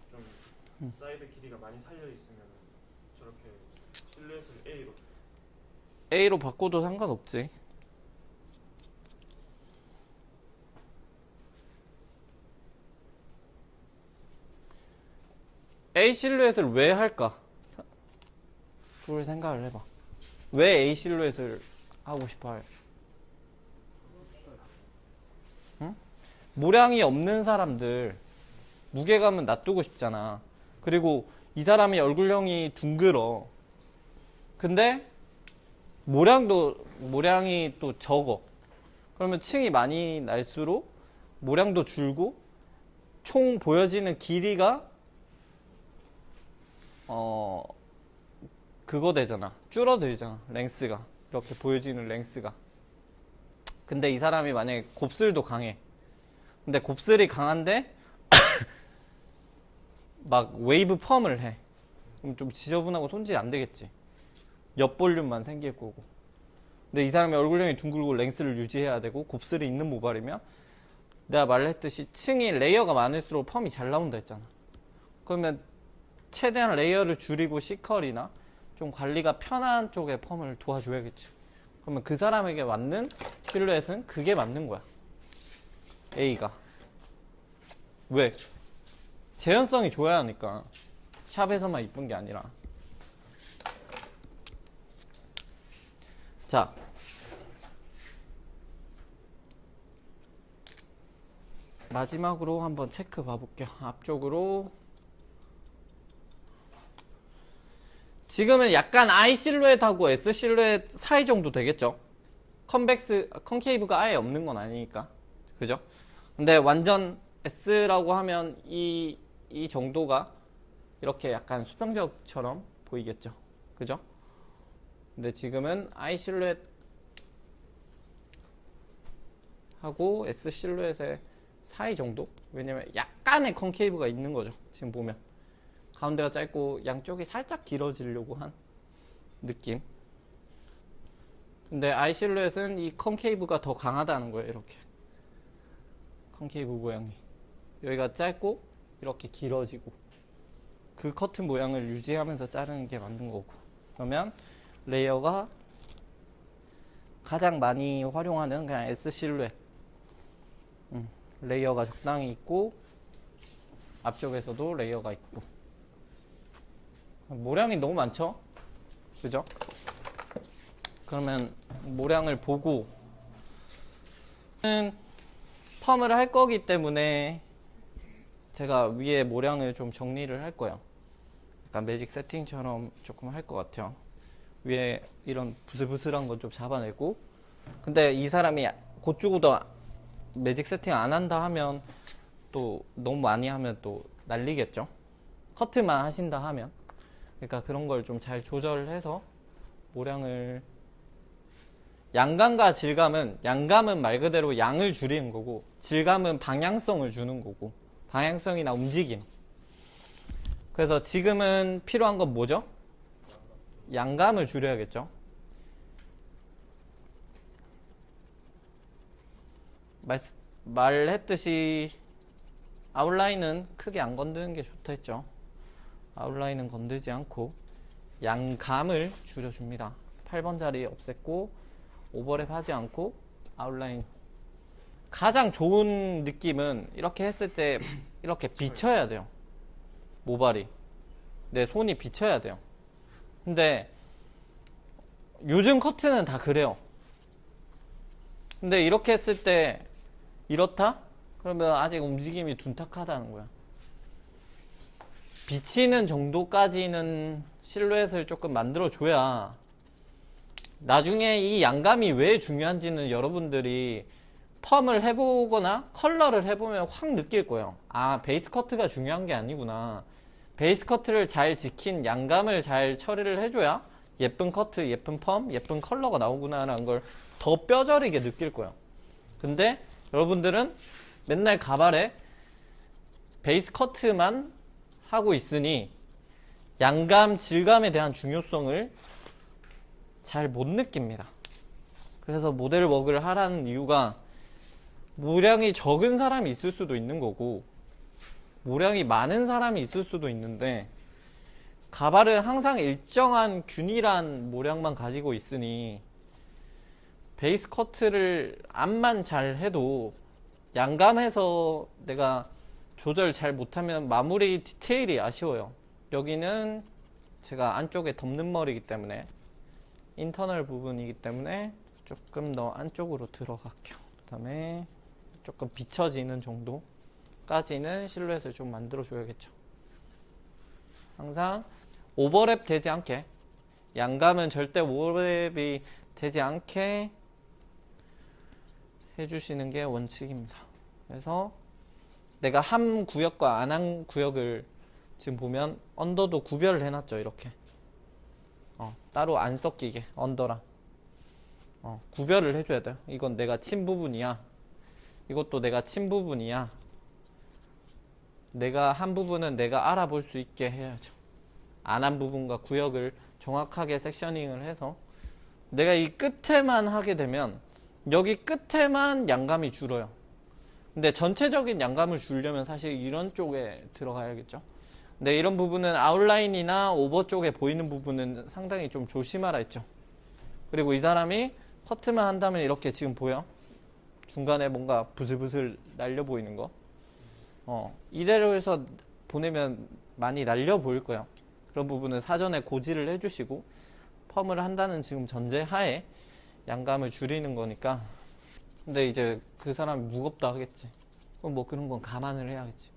S2: 좀 사이드 길이가 많이 살려 있으면 저렇게 실루엣을
S1: A로 바꿔도 상관없지. A 실루엣을 왜 할까? 그걸 생각을 해봐. 왜 A 실루엣을 하고 싶어 할? 응? 모량이 없는 사람들 무게감은 놔두고 싶잖아. 그리고 이 사람이 얼굴형이 둥글어. 근데 모량이 또 적어. 그러면 층이 많이 날수록 모량도 줄고 총 보여지는 길이가 그거 되잖아. 줄어들잖아. 랭스가. 이렇게 보여지는 랭스가. 근데 이 사람이 만약에 곱슬도 강해. 근데 곱슬이 강한데 막 웨이브 펌을 해. 그럼 좀 지저분하고 손질 안 되겠지. 옆 볼륨만 생길 거고. 근데 이 사람이 얼굴형이 둥글고 랭스를 유지해야 되고 곱슬이 있는 모발이면 내가 말했듯이 층이 레이어가 많을수록 펌이 잘 나온다 했잖아. 그러면 최대한 레이어를 줄이고 C컬이나 좀 관리가 편한 쪽의 펌을 도와줘야겠지. 그러면 그 사람에게 맞는 실루엣은 그게 맞는 거야. A가. 왜? 재현성이 좋아야 하니까. 샵에서만 이쁜 게 아니라. 자. 마지막으로 한번 체크 봐볼게요. 앞쪽으로. 지금은 약간 I 실루엣하고 S 실루엣 사이 정도 되겠죠? 컨케이브가 아예 없는 건 아니니까. 그죠? 근데 완전 S라고 하면 이 정도가 이렇게 약간 수평적처럼 보이겠죠? 그죠? 근데 지금은 I 실루엣 하고 S 실루엣의 사이 정도? 왜냐면 약간의 컨케이브가 있는 거죠. 지금 보면. 가운데가 짧고 양쪽이 살짝 길어지려고 한 느낌. 근데 I 실루엣은 이 컨케이브가 더 강하다는 거예요. 이렇게 컨케이브 모양이 여기가 짧고 이렇게 길어지고 그 커튼 모양을 유지하면서 자르는 게 맞는 거고. 그러면 레이어가 가장 많이 활용하는 그냥 S 실루엣. 레이어가 적당히 있고 앞쪽에서도 레이어가 있고. 모량이 너무 많죠? 그죠? 그러면 모량을 보고 펌을 할 거기 때문에 제가 위에 모량을 좀 정리를 할 거예요. 약간 매직 세팅처럼 조금 할 것 같아요. 위에 이런 부슬부슬한 건 좀 잡아내고. 근데 이 사람이 곧 주고도 매직 세팅 안 한다 하면 또 너무 많이 하면 또 날리겠죠? 커트만 하신다 하면. 그러니까 그런 걸 좀 잘 조절해서 모량을. 양감과 질감은, 양감은 말 그대로 양을 줄이는 거고 질감은 방향성을 주는 거고, 방향성이나 움직임. 그래서 지금은 필요한 건 뭐죠? 양감을 줄여야겠죠. 말했듯이 아웃라인은 크게 안 건드는 게 좋다 했죠. 아웃라인은 건들지 않고 양감을 줄여줍니다. 8번 자리 없앴고 오버랩 하지 않고 아웃라인. 가장 좋은 느낌은 이렇게 했을 때 이렇게 비쳐야 돼요. 모발이. 내 손이 비쳐야 돼요. 근데 요즘 커트는 다 그래요. 근데 이렇게 했을 때 이렇다? 그러면 아직 움직임이 둔탁하다는 거야. 비치는 정도까지는 실루엣을 조금 만들어줘야 나중에 이 양감이 왜 중요한지는 여러분들이 펌을 해보거나 컬러를 해보면 확 느낄 거예요. 아, 베이스 커트가 중요한 게 아니구나. 베이스 커트를 잘 지킨 양감을 잘 처리를 해줘야 예쁜 커트, 예쁜 펌, 예쁜 컬러가 나오구나 라는 걸 더 뼈저리게 느낄 거예요. 근데 여러분들은 맨날 가발에 베이스 커트만 하고 있으니 양감, 질감에 대한 중요성을 잘 못 느낍니다. 그래서 모델 워크를 하라는 이유가 모량이 적은 사람이 있을 수도 있는 거고 모량이 많은 사람이 있을 수도 있는데 가발은 항상 일정한 균일한 모량만 가지고 있으니 베이스 커트를 암만 잘 해도 양감해서 내가 조절 잘 못하면 마무리 디테일이 아쉬워요. 여기는 제가 안쪽에 덮는 머리이기 때문에 인터널 부분이기 때문에 조금 더 안쪽으로 들어갈게요. 그 다음에 조금 비춰지는 정도까지는 실루엣을 좀 만들어 줘야겠죠. 항상 오버랩 되지 않게, 양감은 절대 오버랩이 되지 않게 해주시는 게 원칙입니다. 그래서 내가 한 구역과 안 한 구역을 지금 보면 언더도 구별을 해놨죠. 이렇게 따로 안 섞이게 언더랑 구별을 해줘야 돼요. 이건 내가 친 부분이야, 이것도 내가 친 부분이야. 내가 한 부분은 내가 알아볼 수 있게 해야죠. 안 한 부분과 구역을 정확하게 섹셔닝을 해서 내가 이 끝에만 하게 되면 여기 끝에만 양감이 줄어요. 근데 전체적인 양감을 주려면 사실 이런 쪽에 들어가야겠죠. 근데 이런 부분은 아웃라인이나 오버 쪽에 보이는 부분은 상당히 좀 조심하라 했죠. 그리고 이 사람이 커트만 한다면 이렇게 지금 보여? 중간에 뭔가 부슬부슬 날려 보이는 거. 이대로 해서 보내면 많이 날려 보일 거예요. 그런 부분은 사전에 고지를 해주시고 펌을 한다는 지금 전제 하에 양감을 줄이는 거니까. 근데 이제 그 사람이 무겁다 하겠지. 그럼 뭐 그런 건 감안을 해야겠지.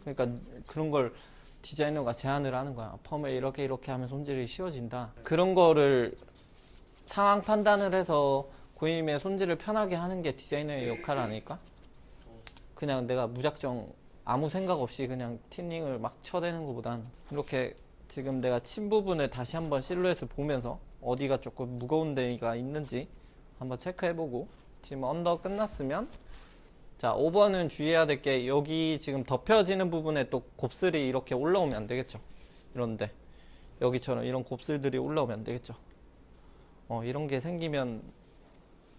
S1: 그러니까 그런 걸 디자이너가 제안을 하는 거야. 펌을 이렇게 하면 손질이 쉬워진다. 그런 거를 상황 판단을 해서 고객님의 손질을 편하게 하는 게 디자이너의 역할 아닐까? 그냥 내가 무작정 아무 생각 없이 그냥 틴닝을 막 쳐대는 것보단 이렇게 지금 내가 침 부분을 다시 한번 실루엣을 보면서 어디가 조금 무거운 데가 있는지 한번 체크해보고, 지금 언더 끝났으면, 자, 5번은 주의해야 될 게 여기 지금 덮여지는 부분에 또 곱슬이 이렇게 올라오면 안 되겠죠. 이런데 여기처럼 이런 곱슬들이 올라오면 안 되겠죠. 이런 게 생기면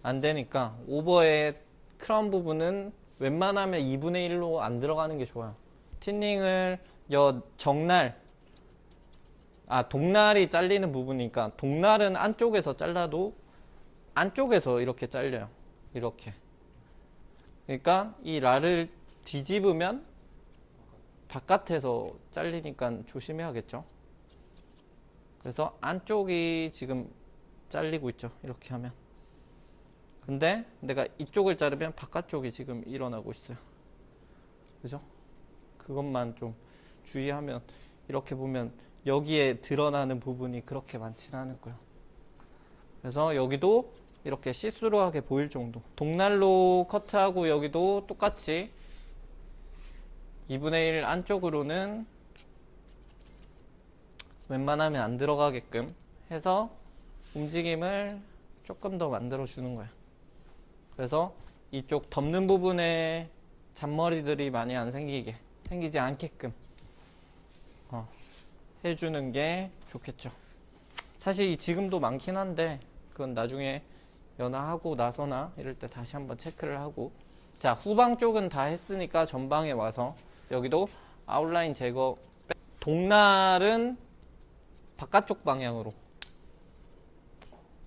S1: 안 되니까 오버의 크라운 부분은 웬만하면 2분의 1로 안 들어가는 게 좋아요. 틴닝을 동날이 잘리는 부분이니까 동날은 안쪽에서 잘라도 안쪽에서 이렇게 잘려요. 이렇게. 그러니까 이 라를 뒤집으면 바깥에서 잘리니까 조심해야겠죠. 그래서 안쪽이 지금 잘리고 있죠. 이렇게 하면. 근데 내가 이쪽을 자르면 바깥쪽이 지금 일어나고 있어요. 그죠? 그것만 좀 주의하면, 이렇게 보면 여기에 드러나는 부분이 그렇게 많지는 않을 거예요. 그래서 여기도 이렇게 시스루하게 보일 정도. 동날로 커트하고 여기도 똑같이 2분의 1 안쪽으로는 웬만하면 안 들어가게끔 해서 움직임을 조금 더 만들어 주는 거야. 그래서 이쪽 덮는 부분에 잔머리들이 많이 안 생기지 않게끔 해주는 게 좋겠죠. 사실 지금도 많긴 한데 그건 나중에 연화하고 나서나 이럴 때 다시 한번 체크를 하고, 자, 후방 쪽은 다 했으니까 전방에 와서 여기도 아웃라인 제거. 동날은 바깥쪽 방향으로,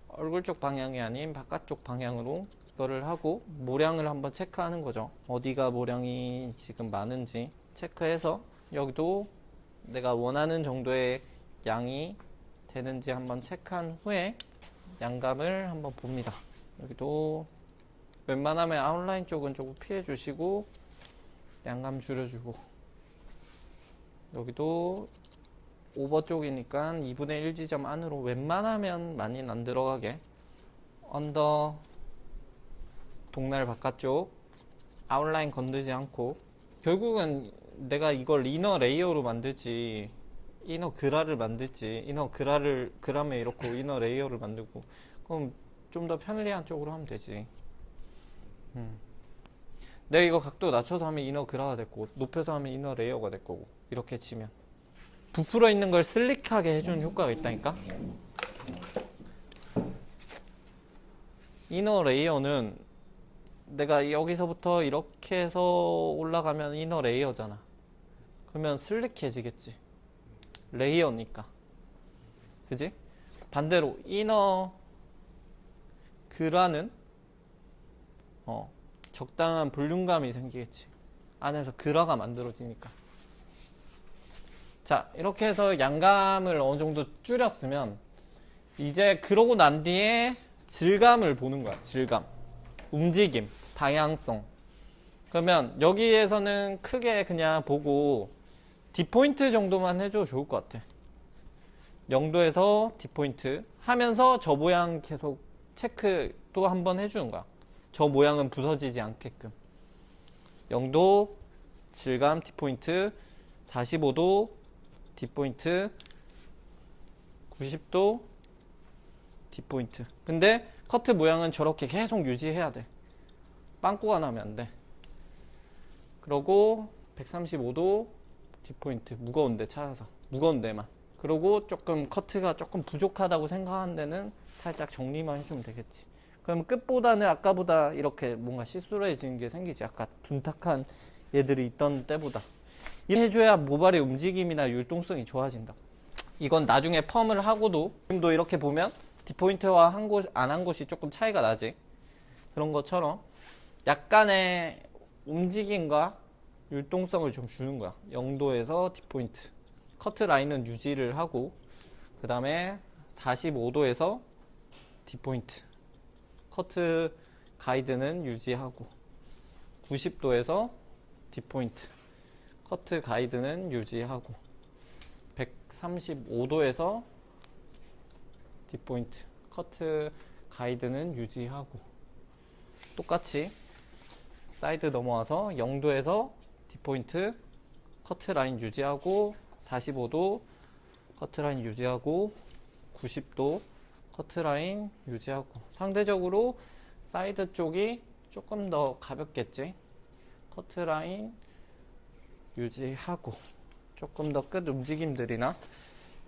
S1: 얼굴 쪽 방향이 아닌 바깥쪽 방향으로 이거를 하고 모량을 한번 체크하는 거죠. 어디가 모량이 지금 많은지 체크해서 여기도 내가 원하는 정도의 양이 되는지 한번 체크한 후에 양감을 한번 봅니다. 여기도 웬만하면 아웃라인 쪽은 조금 피해 주시고 양감 줄여주고, 여기도 오버 쪽이니까 2분의 1 지점 안으로 웬만하면 많이는 안 들어가게, 언더 동날 바깥쪽 아웃라인 건드지 않고. 결국은 내가 이걸 이너 레이어로 만들지 이너 그라를 만들지, 이너 그람에 이렇게 이너 레이어를 만들고, 그럼 좀 더 편리한 쪽으로 하면 되지. 내가 이거 각도 낮춰서 하면 이너 그라가 될 거고, 높여서 하면 이너 레이어가 될 거고, 이렇게 치면 부풀어 있는 걸 슬릭하게 해주는 효과가 있다니까. 이너 레이어는 내가 여기서부터 이렇게 해서 올라가면 이너 레이어잖아. 그러면 슬릭해지겠지. 레이어니까. 그지? 반대로 이너 그라는 적당한 볼륨감이 생기겠지. 안에서 그라가 만들어지니까. 자, 이렇게 해서 양감을 어느 정도 줄였으면 이제 그러고 난 뒤에 질감을 보는 거야. 질감, 움직임, 방향성. 그러면 여기에서는 크게 그냥 보고 D포인트 정도만 해줘도 좋을 것 같아. 0도에서 D포인트 하면서 저 모양 계속 체크 또 한번 해주는 거야. 저 모양은 부서지지 않게끔. 0도 질감 D포인트, 45도 D포인트, 90도 D포인트. 근데 커트 모양은 저렇게 계속 유지해야 돼. 빵꾸가 나면 안 돼. 그러고 135도 D포인트, 무거운 데 찾아서, 무거운 데만. 그리고 조금 커트가 조금 부족하다고 생각하는 데는 살짝 정리만 해주면 되겠지. 그럼 끝보다는 아까보다 이렇게 뭔가 시스루해지는 게 생기지. 아까 둔탁한 얘들이 있던 때보다. 이렇게 해줘야 모발의 움직임이나 율동성이 좋아진다. 이건 나중에 펌을 하고도 지금도 이렇게 보면 뒷포인트와 한 곳, 안 한 곳이 조금 차이가 나지. 그런 것처럼 약간의 움직임과 율동성을 좀 주는 거야. 0도에서 뒷포인트. 커트 라인은 유지를 하고, 그 다음에 45도에서 뒷포인트. 커트 가이드는 유지하고, 90도에서 뒷포인트. 커트 가이드는 유지하고, 135도에서 뒷포인트. 커트 가이드는 유지하고, 똑같이 사이드 넘어와서 0도에서 뒷포인트. 커트 라인 유지하고, 45도 커트라인 유지하고, 90도 커트라인 유지하고. 상대적으로 사이드 쪽이 조금 더 가볍겠지. 커트라인 유지하고, 조금 더 끝 움직임들이나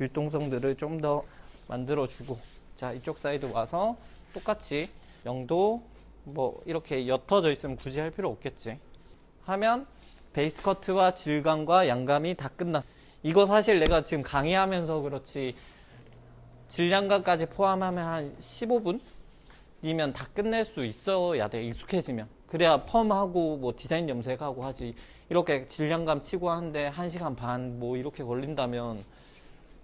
S1: 율동성들을 좀 더 만들어주고. 자, 이쪽 사이드 와서 똑같이 0도 뭐 이렇게 옅어져 있으면 굳이 할 필요 없겠지. 하면 베이스 커트와 질감과 양감이 다 끝났어. 이거 사실 내가 지금 강의하면서 그렇지 질량감까지 포함하면 한 15분이면 다 끝낼 수 있어야 돼. 익숙해지면. 그래야 펌하고 뭐 디자인 염색하고 하지. 이렇게 질량감 치고 하는데 1시간 반 뭐 이렇게 걸린다면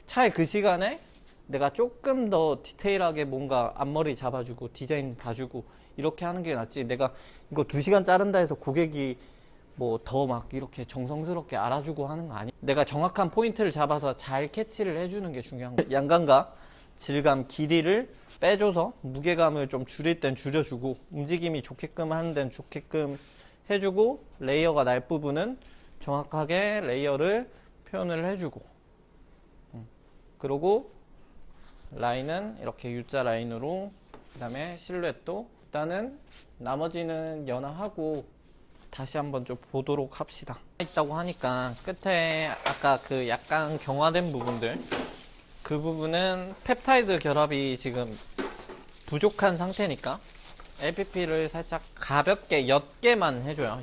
S1: 차라리 그 시간에 내가 조금 더 디테일하게 뭔가 앞머리 잡아주고 디자인 봐주고 이렇게 하는 게 낫지. 내가 이거 2시간 자른다 해서 고객이 뭐 더 막 이렇게 정성스럽게 알아주고 하는 거 아니야. 내가 정확한 포인트를 잡아서 잘 캐치를 해주는 게 중요한 거야. 양감과 질감, 길이를 빼줘서 무게감을 좀 줄일 땐 줄여주고, 움직임이 좋게끔 하는 데는 좋게끔 해주고, 레이어가 날 부분은 정확하게 레이어를 표현을 해주고, 그리고 라인은 이렇게 U자 라인으로, 그 다음에 실루엣도 일단은 나머지는 연화하고 다시 한번 좀 보도록 합시다. 있다고 하니까 끝에 아까 그 약간 경화된 부분들, 그 부분은 펩타이드 결합이 지금 부족한 상태니까 LPP를 살짝 가볍게 옅게만 해줘요.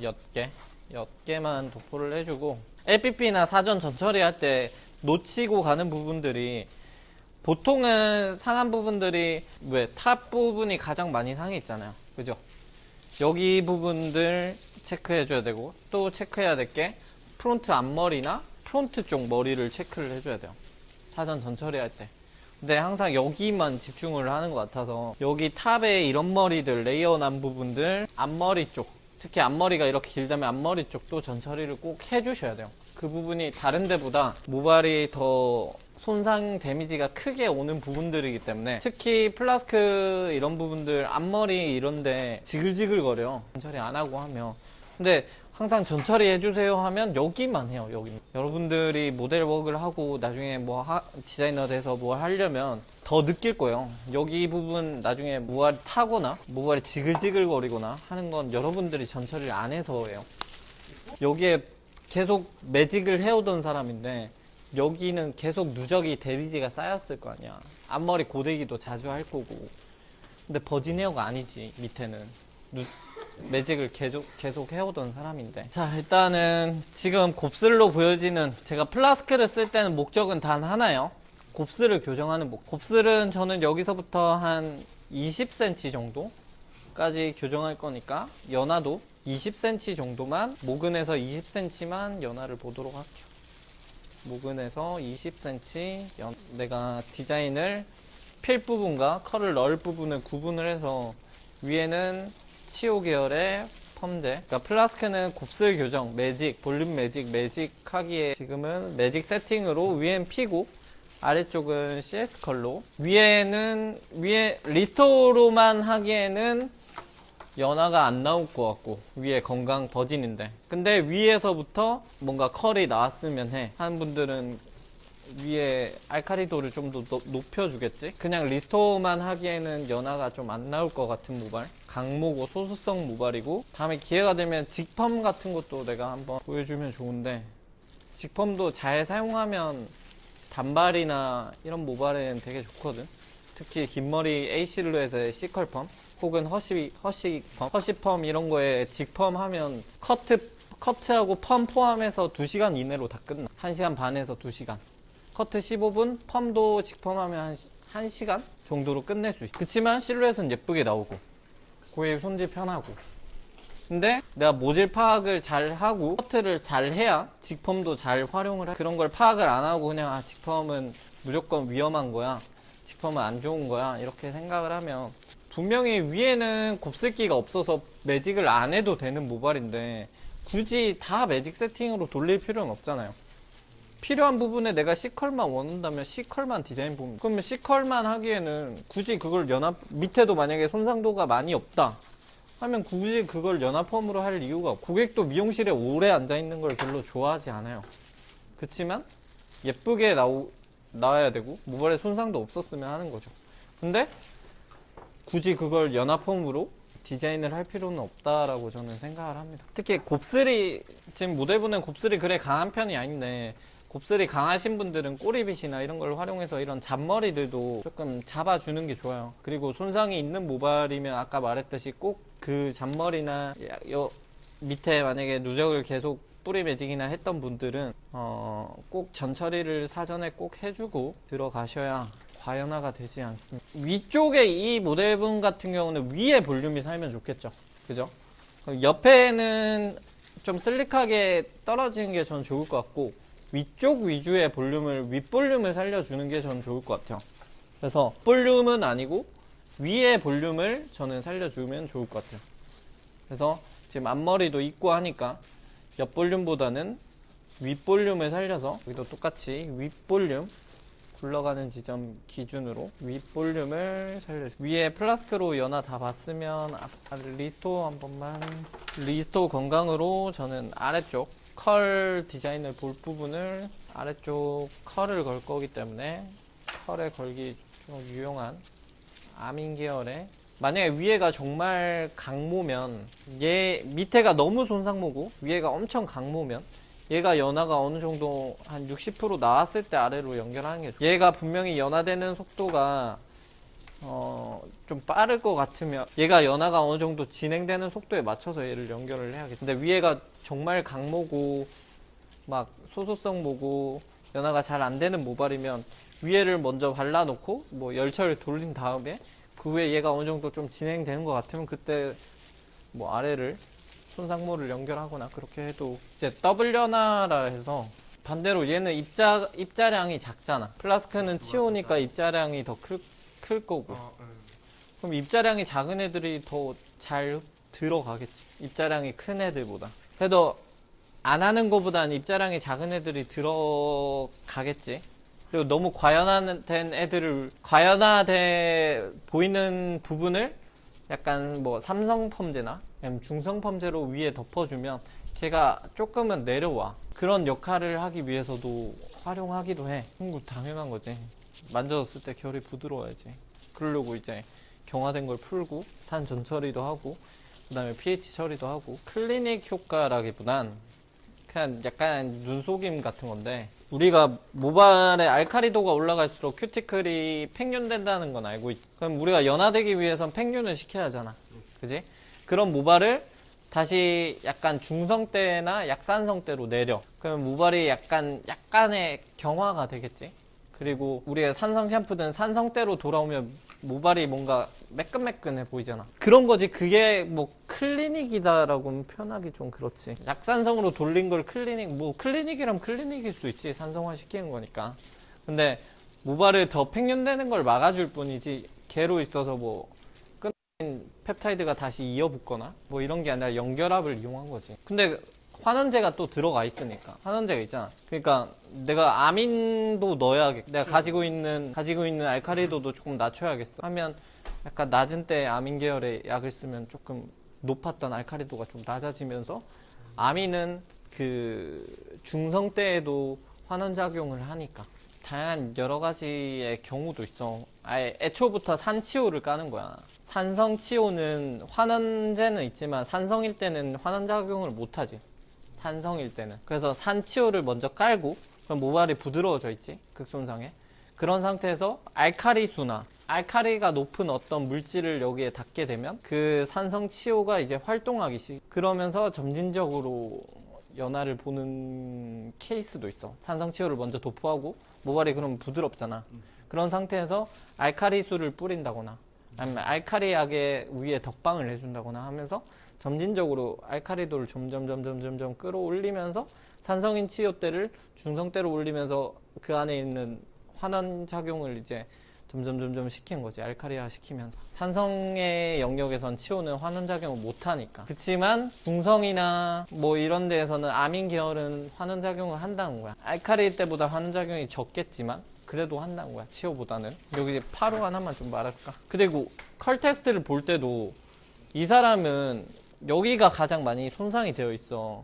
S1: 옅게만 도포를 해주고, LPP나 사전 전처리 할 때 놓치고 가는 부분들이, 보통은 상한 부분들이 왜 탑 부분이 가장 많이 상해 있잖아요. 그죠? 여기 부분들 체크해줘야 되고, 또 체크해야 될 게 프론트 앞머리나 프론트 쪽 머리를 체크를 해줘야 돼요. 사전 전처리 할 때. 근데 항상 여기만 집중을 하는 것 같아서, 여기 탑에 이런 머리들, 레이어 난 부분들, 앞머리 쪽, 특히 앞머리가 이렇게 길다면 앞머리 쪽도 전처리를 꼭 해주셔야 돼요. 그 부분이 다른 데보다 모발이 더 손상 데미지가 크게 오는 부분들이기 때문에, 특히 플라스크 이런 부분들, 앞머리 이런데 지글지글 거려. 전처리 안 하고 하면. 근데 항상 전처리 해주세요 하면 여기만 해요. 여기. 여러분들이 모델 워크를 하고 나중에 뭐 디자이너 돼서 뭐 하려면 더 느낄 거예요. 여기 부분 나중에 모발이 타거나 모발이 지글지글 거리거나 하는 건 여러분들이 전처리를 안 해서예요. 여기에 계속 매직을 해오던 사람인데 여기는 계속 누적이 데미지가 쌓였을 거 아니야. 앞머리 고데기도 자주 할 거고. 근데 버진 헤어가 아니지. 밑에는 매직을 계속 해오던 사람인데. 자, 일단은 지금 곱슬로 보여지는, 제가 플라스크를 쓸 때는 목적은 단 하나예요. 곱슬을 교정하는 곱슬은 저는 여기서부터 한 20cm 정도까지 교정할 거니까 연화도 20cm 정도만, 모근에서 20cm만 연화를 보도록 할게요. 모근에서 20cm 내가 디자인을 필 부분과 컬을 넣을 부분을 구분을 해서, 위에는 치오 계열의 펌제, 그러니까 플라스크는 곱슬 교정, 매직, 볼륨 매직 하기에 지금은 매직 세팅으로 위엔 피고 아래쪽은 CS 컬러. 위에 리스토로만 하기에는 연화가 안 나올 것 같고, 위에 건강 버진인데, 근데 위에서부터 뭔가 컬이 나왔으면 해 하는 분들은 위에 알카리도를 좀 더 높여주겠지. 그냥 리스토어만 하기에는 연화가 좀 안 나올 것 같은 모발, 강모고 소수성 모발이고. 다음에 기회가 되면 직펌 같은 것도 내가 한번 보여주면 좋은데, 직펌도 잘 사용하면 단발이나 이런 모발엔 되게 좋거든. 특히 긴 머리 A 실루엣의 C컬 펌 혹은 허쉬 펌 이런 거에 직펌 하면 커트하고 펌 포함해서 2시간 이내로 다 끝나. 1시간 반에서 2시간. 커트 15분, 펌도 직펌하면 1시간 정도로 끝낼 수 있어. 그치만 실루엣은 예쁘게 나오고 고객 손질 편하고. 근데 내가 모질 파악을 잘 하고 커트를 잘 해야 직펌도 잘 활용을 해. 그런 걸 파악을 안 하고 그냥 직펌은 무조건 위험한 거야, 직펌은 안 좋은 거야, 이렇게 생각을 하면 분명히 위에는 곱슬기가 없어서 매직을 안 해도 되는 모발인데 굳이 다 매직 세팅으로 돌릴 필요는 없잖아요. 필요한 부분에 내가 C컬만 원한다면 C컬만 디자인 보면, 그러면 C컬만 하기에는 굳이 그걸 밑에도 만약에 손상도가 많이 없다 하면 굳이 그걸 연합펌으로 할 이유가 없고, 고객도 미용실에 오래 앉아있는 걸 별로 좋아하지 않아요. 그치만 예쁘게 나와야 되고 모발에 손상도 없었으면 하는 거죠. 근데 굳이 그걸 연합펌으로 디자인을 할 필요는 없다라고 저는 생각을 합니다. 특히 곱슬이, 지금 모델분은 곱슬이 그래 강한 편이 아닌데 곱슬이 강하신 분들은 꼬리빗이나 이런 걸 활용해서 이런 잔머리들도 조금 잡아주는 게 좋아요. 그리고 손상이 있는 모발이면 아까 말했듯이 꼭 그 잔머리나 밑에 만약에 누적을 계속 뿌리 매직이나 했던 분들은 꼭 전처리를 사전에 꼭 해주고 들어가셔야 과연화가 되지 않습니다. 위쪽에 이 모델분 같은 경우는 위에 볼륨이 살면 좋겠죠. 그죠? 옆에는 좀 슬릭하게 떨어지는 게 전 좋을 것 같고, 위쪽 위주의 볼륨을, 윗볼륨을 살려주는 게 전 좋을 것 같아요. 그래서 볼륨은 아니고 위의 볼륨을 저는 살려주면 좋을 것 같아요. 그래서 지금 앞머리도 있고 하니까 옆볼륨보다는 윗볼륨을 살려서 여기도 똑같이 윗볼륨, 굴러가는 지점 기준으로 윗볼륨을 살려주고, 위에 플라스크로 연화 다 봤으면 리스토어 한 번만. 리스토어 건강으로 저는 아래쪽 컬 디자인을 볼 부분을 아래쪽 컬을 걸 거기 때문에 컬에 걸기 좀 유용한 아민 계열의, 만약에 위에가 정말 강모면, 얘 밑에가 너무 손상모고 위에가 엄청 강모면 얘가 연화가 어느 정도 한 60% 나왔을 때 아래로 연결하는 게 좋아요. 얘가 분명히 연화되는 속도가 좀 빠를 것 같으면 얘가 연화가 어느 정도 진행되는 속도에 맞춰서 얘를 연결을 해야겠죠. 근데 위에가 정말 강모고 막 소소성 모고 연화가 잘 안 되는 모발이면 위에를 먼저 발라놓고 뭐 열처리를 돌린 다음에 그 후에 얘가 어느 정도 좀 진행되는 것 같으면 그때 뭐 아래를 손상모를 연결하거나 그렇게 해도, 이제 더블 연화라 해서 반대로 얘는 입자량이 작잖아. 플라스크는 치오니까 입자량이 더 클 거고. 그럼 입자량이 작은 애들이 더 잘 들어가겠지, 입자량이 큰 애들보다. 그래도 안 하는 거보단 입자량이 작은 애들이 들어가겠지. 그리고 너무 과연화된 애들을, 과연화돼 보이는 부분을 약간 뭐 삼성 펌제나 중성 펌제로 위에 덮어주면 걔가 조금은 내려와. 그런 역할을 하기 위해서도 활용하기도 해. 당연한 거지. 만져졌을 때 결이 부드러워야지. 그러려고 이제 경화된 걸 풀고 산 전처리도 하고 그 다음에 pH 처리도 하고, 클리닉 효과라기보단 그냥 약간 눈속임 같은 건데, 우리가 모발의 알카리도가 올라갈수록 큐티클이 팽윤된다는 건 알고 있지. 그럼 우리가 연화되기 위해선 팽윤을 시켜야 하잖아. 그지? 그런 모발을 다시 약간 중성대나 약산성대로 내려. 그럼 모발이 약간의 경화가 되겠지. 그리고 우리가 산성 샴푸든 산성대로 돌아오면 모발이 뭔가 매끈매끈해 보이잖아. 그런 거지. 그게 뭐 클리닉이다라고 표현하기 좀 그렇지. 약산성으로 돌린 걸 클리닉이라면 클리닉일 수 있지. 산성화 시키는 거니까. 근데 모발을 더 팽윤되는 걸 막아줄 뿐이지, 걔로 있어서 뭐 끊어진 펩타이드가 다시 이어붙거나 뭐 이런 게 아니라 연결합을 이용한 거지. 근데 환원제가 또 들어가 있으니까. 환원제가 있잖아. 그러니까 내가 아민도 넣어야겠, 내가 가지고 있는 알카리도도 조금 낮춰야겠어 하면 약간 낮은 때 아민 계열의 약을 쓰면 조금 높았던 알카리도가 좀 낮아지면서, 아민은 그 중성 때에도 환원 작용을 하니까 다양한 여러 가지의 경우도 있어. 아예 애초부터 산치오를 까는 거야. 산성치오는 환원제는 있지만 산성일 때는 환원 작용을 못 하지. 산성일 때는. 그래서 산치오를 먼저 깔고 그럼 모발이 부드러워져 있지, 극손상에. 그런 상태에서 알카리수나 알카리가 높은 어떤 물질을 여기에 닿게 되면 그 산성치효가 이제 활동하기 그러면서 점진적으로 연화를 보는 케이스도 있어. 산성치효를 먼저 도포하고 모발이 그러면 부드럽잖아. 그런 상태에서 알카리수를 뿌린다거나 아니면 알카리 약의 위에 덕방을 해준다거나 하면서 점진적으로 알카리도를 점점 끌어올리면서 산성인 치료대를 중성대로 올리면서 그 안에 있는 환원 작용을 이제 점점 시킨 거지. 알카리화 시키면서. 산성의 영역에선 치료는 환원 작용을 못 하니까. 그치만 중성이나 뭐 이런 데에서는 아민 계열은 환원 작용을 한다는 거야. 알카리 때보다 환원 작용이 적겠지만 그래도 한다는 거야. 치료보다는. 여기 파로 하나만 좀 말할까? 그리고 컬 테스트를 볼 때도 이 사람은 여기가 가장 많이 손상이 되어 있어.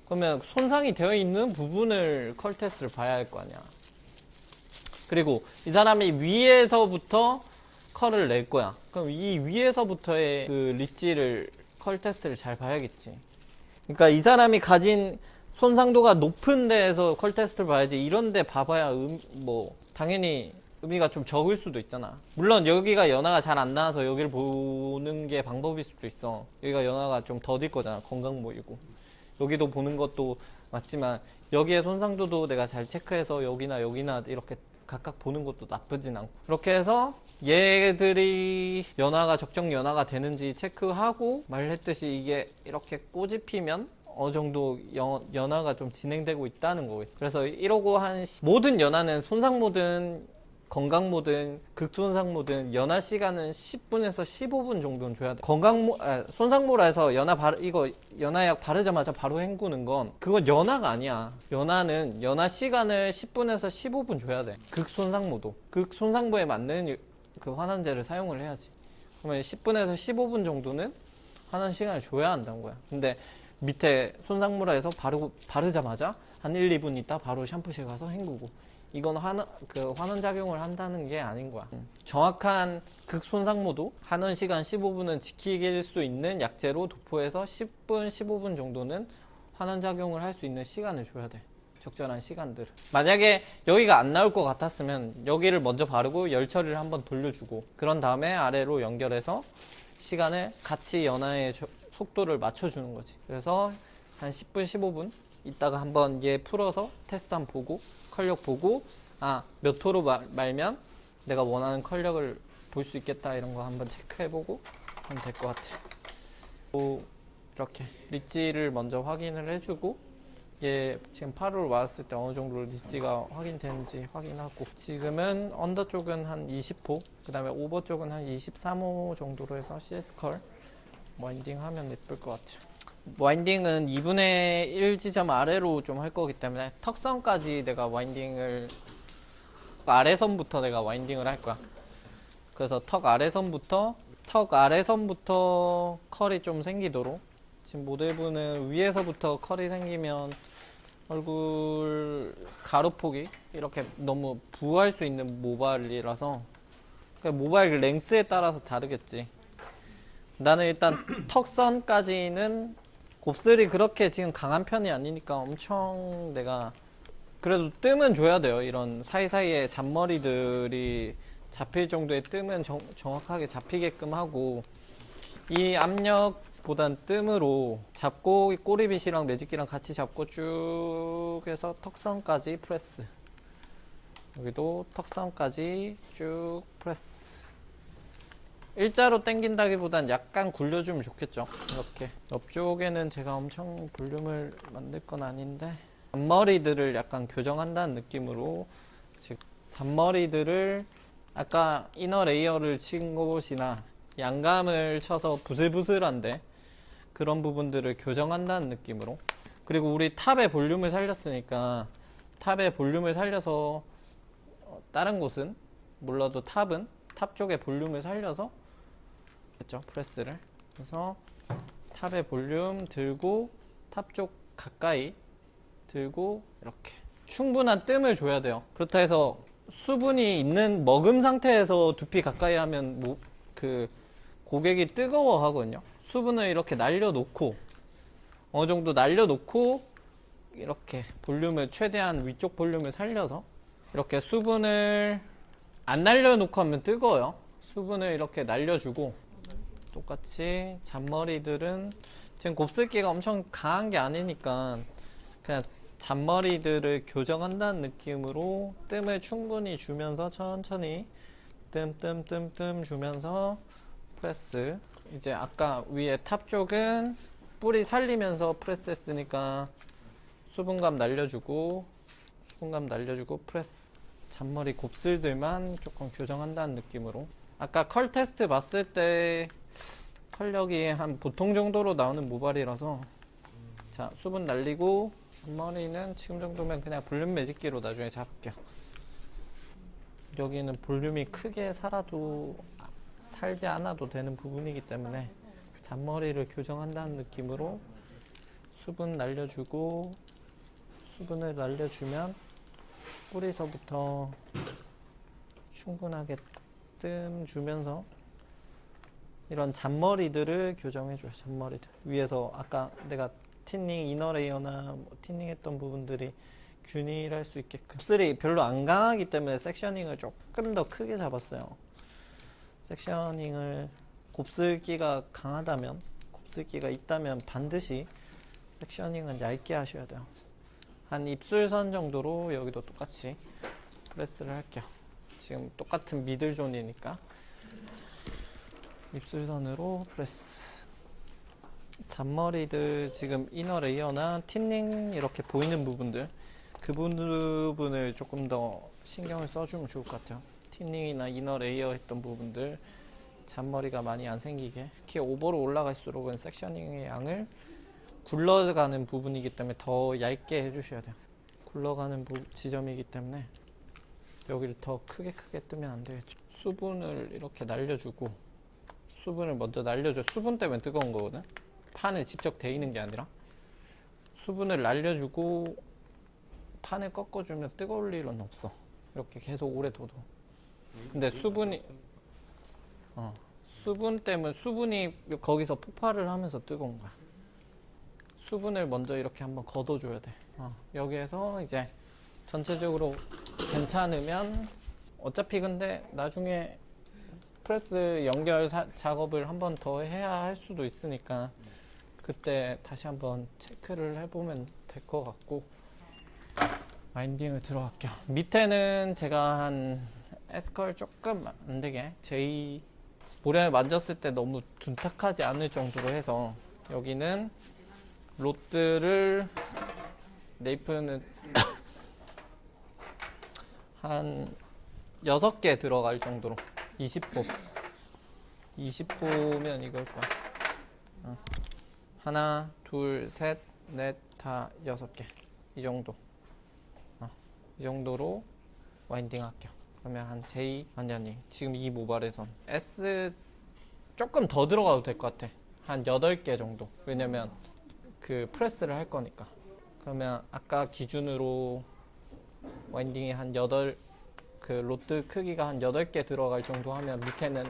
S1: 그러면 손상이 되어 있는 부분을 컬 테스트를 봐야 할 거 아니야. 그리고 이 사람이 위에서부터 컬을 낼 거야. 그럼 이 위에서부터의 그 리지를 컬 테스트를 잘 봐야겠지. 그러니까 이 사람이 가진 손상도가 높은 데에서 컬 테스트를 봐야지. 이런 데 봐봐야 뭐 당연히 의미가 좀 적을 수도 있잖아. 물론 여기가 연화가 잘 안 나와서 여기를 보는 게 방법일 수도 있어. 여기가 연화가 좀 더딜 거잖아. 건강 보이고. 여기도 보는 것도 맞지만 여기에 손상도도 내가 잘 체크해서 여기나 이렇게 각각 보는 것도 나쁘진 않고, 그렇게 해서 얘들이 연화가 적정 연화가 되는지 체크하고 말했듯이 이게 이렇게 꼬집히면 어느 정도 연화가 좀 진행되고 있다는 거예요. 그래서 이러고 모든 연화는 손상모든 건강모든 극손상모든 연화 시간은 10분에서 15분 정도는 줘야 돼. 손상모라 해서 이거 연화약 바르자마자 바로 헹구는 건 그건 연화가 아니야. 연화는 연화 시간을 10분에서 15분 줘야 돼. 극손상모에 맞는 그 환원제를 사용을 해야지. 그러면 10분에서 15분 정도는 환원 시간을 줘야 한다는 거야. 근데 밑에 손상모라 해서 바르자마자 한 1, 2분 있다 바로 샴푸실 가서 헹구고, 이건 환원 작용을 한다는 게 아닌 거야. 정확한 극손상모도 환원 시간 15분은 지키길 수 있는 약제로 도포해서 10분, 15분 정도는 환원 작용을 할 수 있는 시간을 줘야 돼. 적절한 시간들. 만약에 여기가 안 나올 것 같았으면 여기를 먼저 바르고 열 처리를 한번 돌려주고, 그런 다음에 아래로 연결해서 시간을 같이 연화의 속도를 맞춰주는 거지. 그래서 한 10분, 15분 이따가 한번 얘 풀어서 테스트 한번 보고 컬력 보고, 몇 호로 말면 내가 원하는 컬력을 볼 수 있겠다 이런 거 한번 체크해보고 하면 될 것 같아요. 이렇게 리지를 먼저 확인을 해주고, 얘 지금 8호로 맞았을 때 어느 정도 리지가 확인되는지 확인하고, 지금은 언더 쪽은 한 20호, 그 다음에 오버 쪽은 한 23호 정도로 해서 CS 컬 와인딩 하면 예쁠 것 같아요. 와인딩은 2분의 1 지점 아래로 좀 할 거기 때문에 턱선까지 내가 와인딩을, 아래선부터 내가 와인딩을 할 거야. 그래서 턱 아래선부터 컬이 좀 생기도록. 지금 모델분은 위에서부터 컬이 생기면 얼굴 가로폭이 이렇게 너무 부할 수 있는 모발이라서, 그러니까 모발 랭스에 따라서 다르겠지. 나는 일단 턱선까지는 곱슬이 그렇게 지금 강한 편이 아니니까 엄청 내가 그래도 뜸은 줘야 돼요. 이런 사이사이에 잔머리들이 잡힐 정도의 뜸은 정확하게 잡히게끔 하고, 이 압력보단 뜸으로 잡고 꼬리빗이랑 매직기랑 같이 잡고 쭉 해서 턱선까지 프레스, 여기도 턱선까지 쭉 프레스. 일자로 당긴다기보단 약간 굴려주면 좋겠죠. 이렇게 옆쪽에는 제가 엄청 볼륨을 만들 건 아닌데 잔머리들을 약간 교정한다는 느낌으로, 지금 잔머리들을 아까 이너 레이어를 친 곳이나 양감을 쳐서 부슬부슬한데 그런 부분들을 교정한다는 느낌으로, 그리고 우리 탑의 볼륨을 살렸으니까 탑의 볼륨을 살려서 다른 곳은 몰라도 탑은 탑 쪽의 볼륨을 살려서 했죠. 프레스를. 그래서 탑의 볼륨 들고 탑 쪽 가까이 들고 이렇게 충분한 뜸을 줘야 돼요. 그렇다 해서 수분이 있는 먹음 상태에서 두피 가까이 하면 그 고객이 뜨거워 하거든요. 수분을 이렇게 날려놓고 어느 정도 날려놓고 이렇게 볼륨을 최대한 위쪽 볼륨을 살려서 이렇게 수분을 안 날려놓고 하면 뜨거워요. 수분을 이렇게 날려주고, 똑같이 잔머리들은 지금 곱슬기가 엄청 강한 게 아니니까 그냥 잔머리들을 교정한다는 느낌으로 뜸을 충분히 주면서 천천히 뜸 주면서 프레스. 이제 아까 위에 탑 쪽은 뿌리 살리면서 프레스 했으니까 수분감 날려주고 프레스. 잔머리 곱슬들만 조금 교정한다는 느낌으로. 아까 컬 테스트 봤을 때 컬력이 한 보통 정도로 나오는 모발이라서, 자, 수분 날리고 잔머리는 지금 정도면 그냥 볼륨 매직기로 나중에 잡을게요. 여기는 볼륨이 크게 살지 않아도 되는 부분이기 때문에 잔머리를 교정한다는 느낌으로 수분 날려주고, 수분을 날려주면 뿌리서부터 충분하게 뜸 주면서 이런 잔머리들을 교정해줘요. 잔머리들 위에서 아까 내가 티닝 이너 레이어나 티닝 했던 부분들이 균일할 수 있게끔. 곱슬이 별로 안 강하기 때문에 섹셔닝을 조금 더 크게 잡았어요. 섹셔닝을 곱슬기가 강하다면, 곱슬기가 있다면 반드시 섹셔닝은 얇게 하셔야 돼요. 한 입술선 정도로 여기도 똑같이 프레스를 할게요. 지금 똑같은 미들존이니까 입술선으로 프레스. 잔머리들 지금 이너 레이어나 틴닝 이렇게 보이는 부분들, 그 부분을 조금 더 신경을 써주면 좋을 것 같아요. 틴닝이나 이너 레이어 했던 부분들 잔머리가 많이 안 생기게. 특히 오버로 올라갈수록은 섹셔닝의 양을 굴러가는 부분이기 때문에 더 얇게 해주셔야 돼요. 굴러가는 지점이기 때문에 여기를 더 크게 뜨면 안 되겠죠. 수분을 이렇게 날려주고, 수분을 먼저 날려줘. 수분 때문에 뜨거운 거거든. 판에 직접 데이는 게 아니라 수분을 날려주고 판을 꺾어주면 뜨거울 일은 없어. 이렇게 계속 오래 둬도. 근데 수분 때문에 수분이 거기서 폭발을 하면서 뜨거운 거야. 수분을 먼저 이렇게 한번 걷어줘야 돼. 여기에서 이제 전체적으로 괜찮으면, 어차피 근데 나중에 프레스 연결 작업을 한번 더 해야 할 수도 있으니까 그때 다시 한번 체크를 해보면 될 것 같고, 와인딩을 들어갈게요. 밑에는 제가 한 S컬 조금 안 되게 J 모래 만졌을 때 너무 둔탁하지 않을 정도로 해서, 여기는 롯들을 네이프는 한 6개 들어갈 정도로 20호면 이걸 거야. 하나, 둘, 셋, 넷, 다 6개. 이 정도. 이 정도로 와인딩 할게요. 그러면 한 J, 완전히 지금 이 모발에선 S 조금 더 들어가도 될 것 같아. 한 8개 정도. 왜냐면 그 프레스를 할 거니까. 그러면 아까 기준으로 와인딩이 한 그 로트 크기가 한 8개 들어갈 정도 하면 밑에는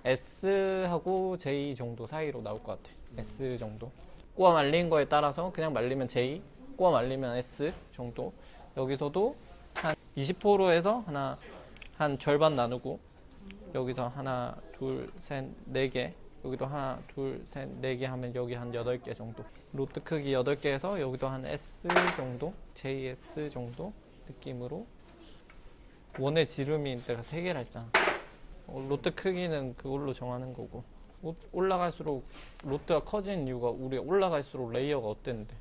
S1: S하고 J 정도 사이로 나올 것 같아. S 정도. 꼬아 말린 거에 따라서 그냥 말리면 J, 꼬아 말리면 S 정도. 여기서도 한 20호로 해서 한 절반 나누고, 여기서 하나, 둘, 셋, 4개. 여기도 하나, 둘, 셋, 4개 하면 여기 한 8개 정도. 로트 크기 8개에서 여기도 한 S 정도, JS 정도 느낌으로. 원의 지름이 내가 3개라 했잖아. 로트 크기는 그걸로 정하는 거고. 올라갈수록 로트가 커지는 이유가, 우리 올라갈수록 레이어가 어땠는데.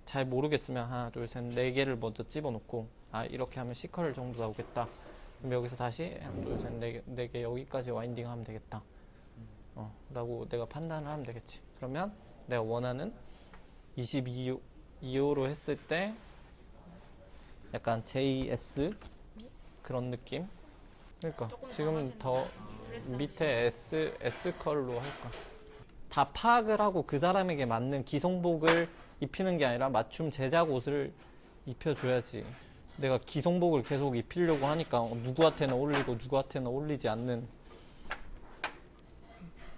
S1: 잘 모르겠으면 하나, 둘, 셋, 4개를 먼저 집어넣고, 이렇게 하면 C컬 정도 나오겠다. 그럼 여기서 다시 하나, 둘, 셋, 4개 여기까지 와인딩 하면 되겠다. 라고 내가 판단을 하면 되겠지. 그러면 내가 원하는 22호로 했을 때 약간 JS 그런 느낌. 그러니까 지금 더 밑에 S컬로 할까. 다 파악을 하고 그 사람에게 맞는 기성복을 입히는 게 아니라 맞춤 제작 옷을 입혀줘야지. 내가 기성복을 계속 입히려고 하니까 누구한테나 어울리고 누구한테나 어울리지 않는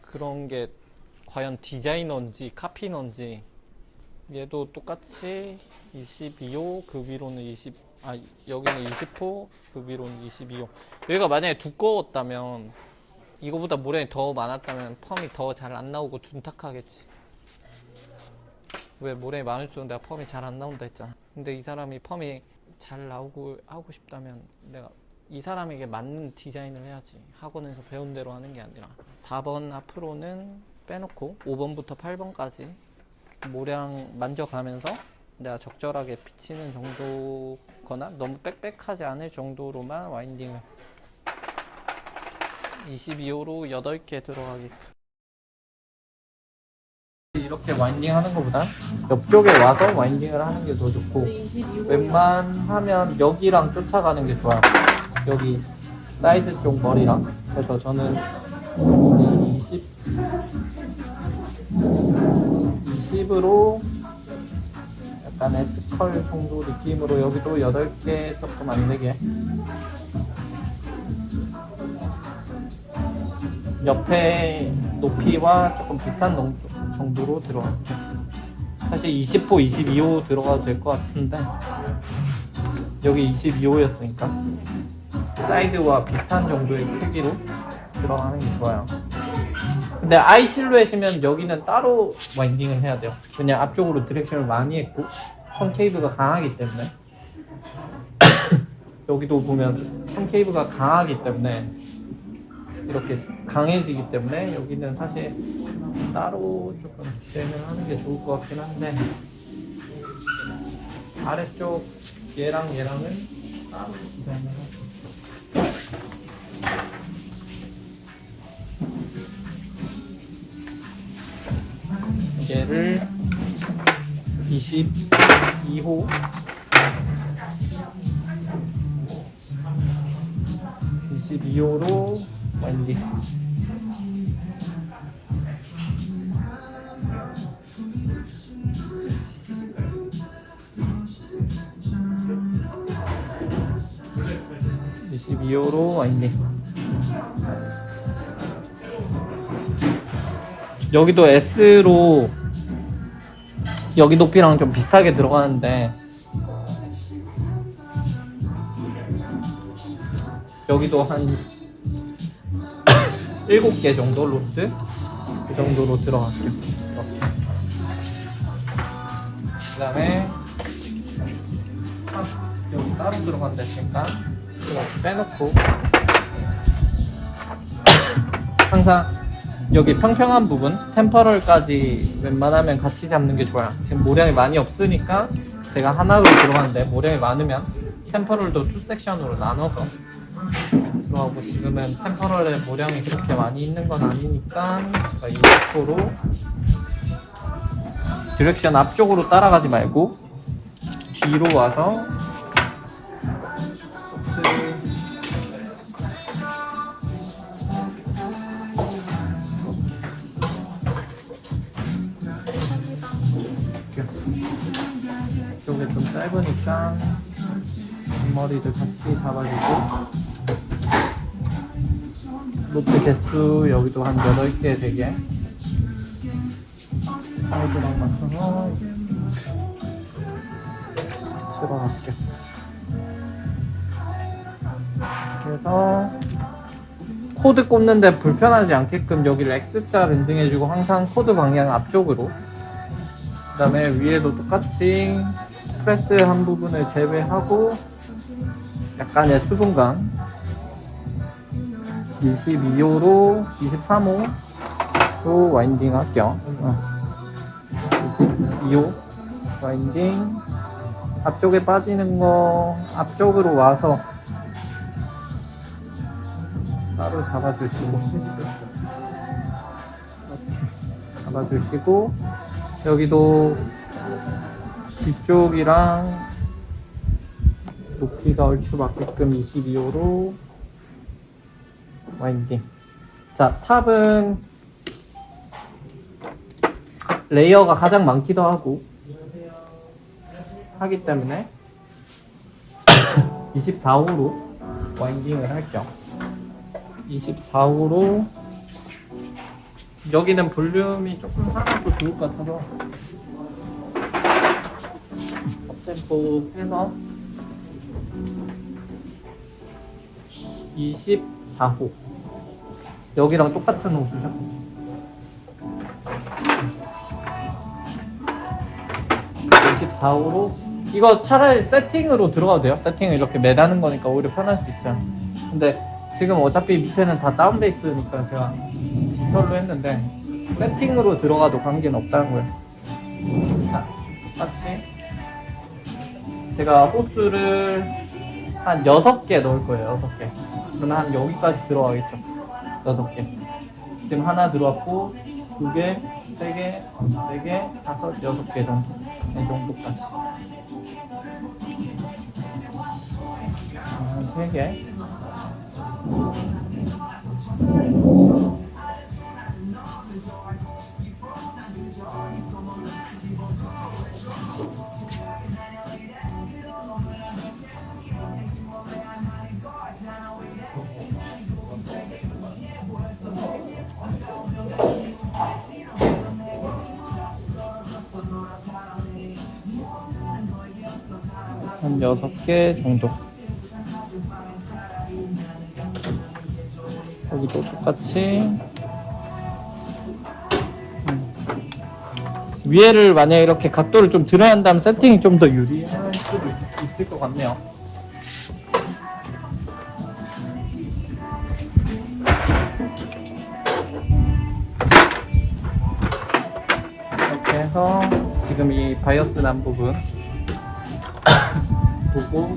S1: 그런 게 과연 디자이너인지 카피너인지 얘도 똑같이 22호, 그 위로는 여기는 20호, 그 위로는 22호. 여기가 만약에 두꺼웠다면, 이거보다 모량이 더 많았다면 펌이 더 잘 안 나오고 둔탁하겠지. 왜 모량이 많을수록 내가 펌이 잘 안 나온다 했잖아. 근데 이 사람이 펌이 잘 나오고 하고 싶다면 내가 이 사람에게 맞는 디자인을 해야지. 학원에서 배운 대로 하는 게 아니라. 4번 앞으로는 빼놓고 5번부터 8번까지 모량 만져가면서 내가 적절하게 비치는 정도거나 너무 빽빽하지 않을 정도로만 와인딩을 22호로 8개 들어가게끔. 이렇게 와인딩 하는 것보다 옆쪽에 와서 와인딩을 하는 게 더 좋고, 웬만하면 여기랑 쫓아가는 게 좋아요. 여기 사이드 쪽 머리랑. 그래서 저는 20으로 약간 S컬 정도 느낌으로 여기도 8개 조금 안 되게, 옆에 높이와 조금 비슷한 정도로 들어갈게요. 사실 20호, 22호 들어가도 될 것 같은데 여기 22호였으니까 사이드와 비슷한 정도의 크기로 들어가는 게 좋아요. 근데 I 실루엣이면 여기는 따로 와인딩을 해야 돼요. 그냥 앞쪽으로 디렉션을 많이 했고 컨케이브가 강하기 때문에 여기도 보면 컨케이브가 강하기 때문에 이렇게 강해지기 때문에 여기는 사실 따로 조금 디자인을 하는 게 좋을 것 같긴 한데, 아래쪽 얘랑은 따로 디자인을 하고, 얘를 22호 22호로 와인딩. (22호로) 와인딩. 여기도 S로 여기 높이랑 좀 비슷하게 들어가는데 여기도 한 7개 정도 로트? 그 정도로 들어갈게요. 이렇게. 그 다음에 여기 따로 들어간다 했으니까 이렇게 빼놓고, 항상 여기 평평한 부분 템퍼럴까지 웬만하면 같이 잡는 게 좋아요. 지금 모량이 많이 없으니까 제가 하나로 들어가는데, 모량이 많으면 템퍼럴도 2섹션으로 나눠서 들어가고, 지금은 템퍼럴의 모량이 그렇게 많이 있는 건 아니니까 제가 20호로 디렉션 앞쪽으로 따라가지 말고 뒤로 와서 이쪽에 좀 짧으니까 앞머리를 같이 잡아주고, 로트 개수 여기도 한 8개 되게 사이드랑 맞춰서 들어갈게요. 그래서 코드 꼽는데 불편하지 않게끔 여기를 X자 밴딩해주고, 항상 코드 방향 앞쪽으로. 그 다음에 위에도 똑같이 프레스 한 부분을 제외하고 약간의 수분감 22호로 23호로 와인딩 할게요. 22호 와인딩. 앞쪽에 빠지는 거 앞쪽으로 와서 따로 잡아주시고, 잡아주시고, 여기도 뒤쪽이랑 높이가 얼추 맞게끔 22호로 와인딩. 자, 탑은 레이어가 가장 많기도 하기 때문에 24호로 와인딩을 할게요. 24호로 여기는 볼륨이 조금 하나도 좋을 것 같아서 템포 해서 24호. 여기랑 똑같은 호수죠. 24호로 이거 차라리 세팅으로 들어가도 돼요. 세팅을 이렇게 매다는 거니까 오히려 편할 수 있어요. 근데 지금 어차피 밑에는 다 다운베이스니까 제가 디지털로 했는데 세팅으로 들어가도 관계는 없다는 거예요. 자, 똑같이 제가 호스를 한 6개 넣을 거예요. 6개. 그러면 한 여기까지 들어가겠죠. 6개. 지금 하나 들어왔고 2개, 3개, 4개, 5, 6개 정도. 이 정도까지. 한 3개. 한 6개 정도. 여기도 똑같이. 위에를 만약에 이렇게 각도를 좀 들어야 한다면 세팅이 좀 더 유리할 수도 있을 것 같네요. 이렇게 해서 지금 이 바이어스 난 부분 보고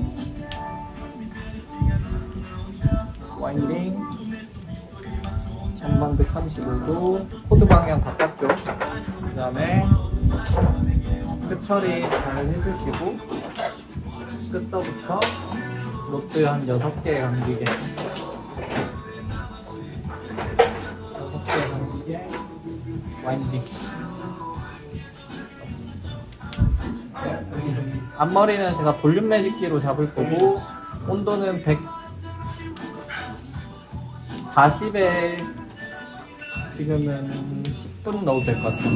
S1: 와인딩 전방 135도 코드 방향 바깥쪽, 그 다음에 끝 처리 잘 해주시고 끝서부터 로트 한 6개 감기게 6개 감기게 와인딩. 앞머리는 제가 볼륨 매직기로 잡을 거고 온도는 140에 지금은 10분 넣어도 될 것 같아요.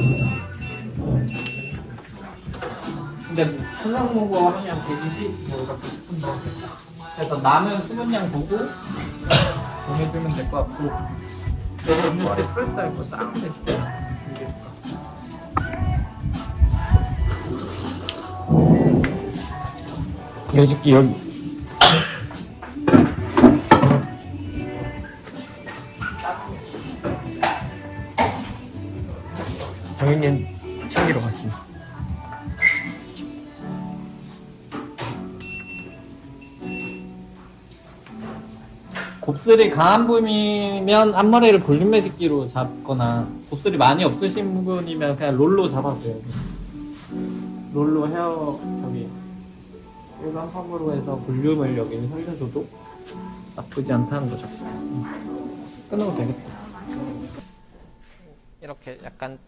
S1: 근데 풍랑무거 하면 120 뭐 이렇게 10분 넣어도 될 것 같아요. 그래서 남은 수분량 보고 정해주면 될 것 같고 여기 있는 때 프레스 할 거 딱 됐을 때 매직기 여기
S3: 정현님 챙기러 갔습니다.
S1: 곱슬이 강한 분이면 앞머리를 볼륨 매직기로 잡거나 곱슬이 많이 없으신 분이면 그냥 롤로 잡아줘요. 롤로 헤어 저기 일반 펌으로 해서 볼륨을 여기 살려줘도 나쁘지 않다는 거죠. 끊어도 되겠다. 이렇게 약간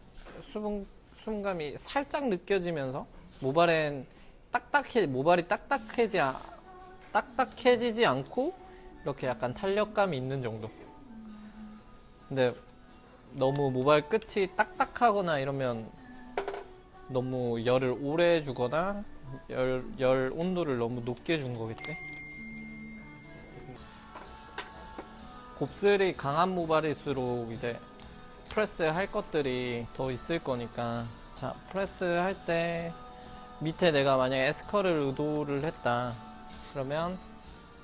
S1: 수분감이 살짝 느껴지면서 모발이 딱딱해지지 않고 이렇게 약간 탄력감이 있는 정도. 근데 너무 모발 끝이 딱딱하거나 이러면 너무 열을 오래 주거나 열 온도를 너무 높게 준 거겠지. 곱슬이 강한 모발일수록 이제 프레스 할 것들이 더 있을 거니까, 자 프레스 할 때 밑에 내가 만약에 S컬을 의도를 했다 그러면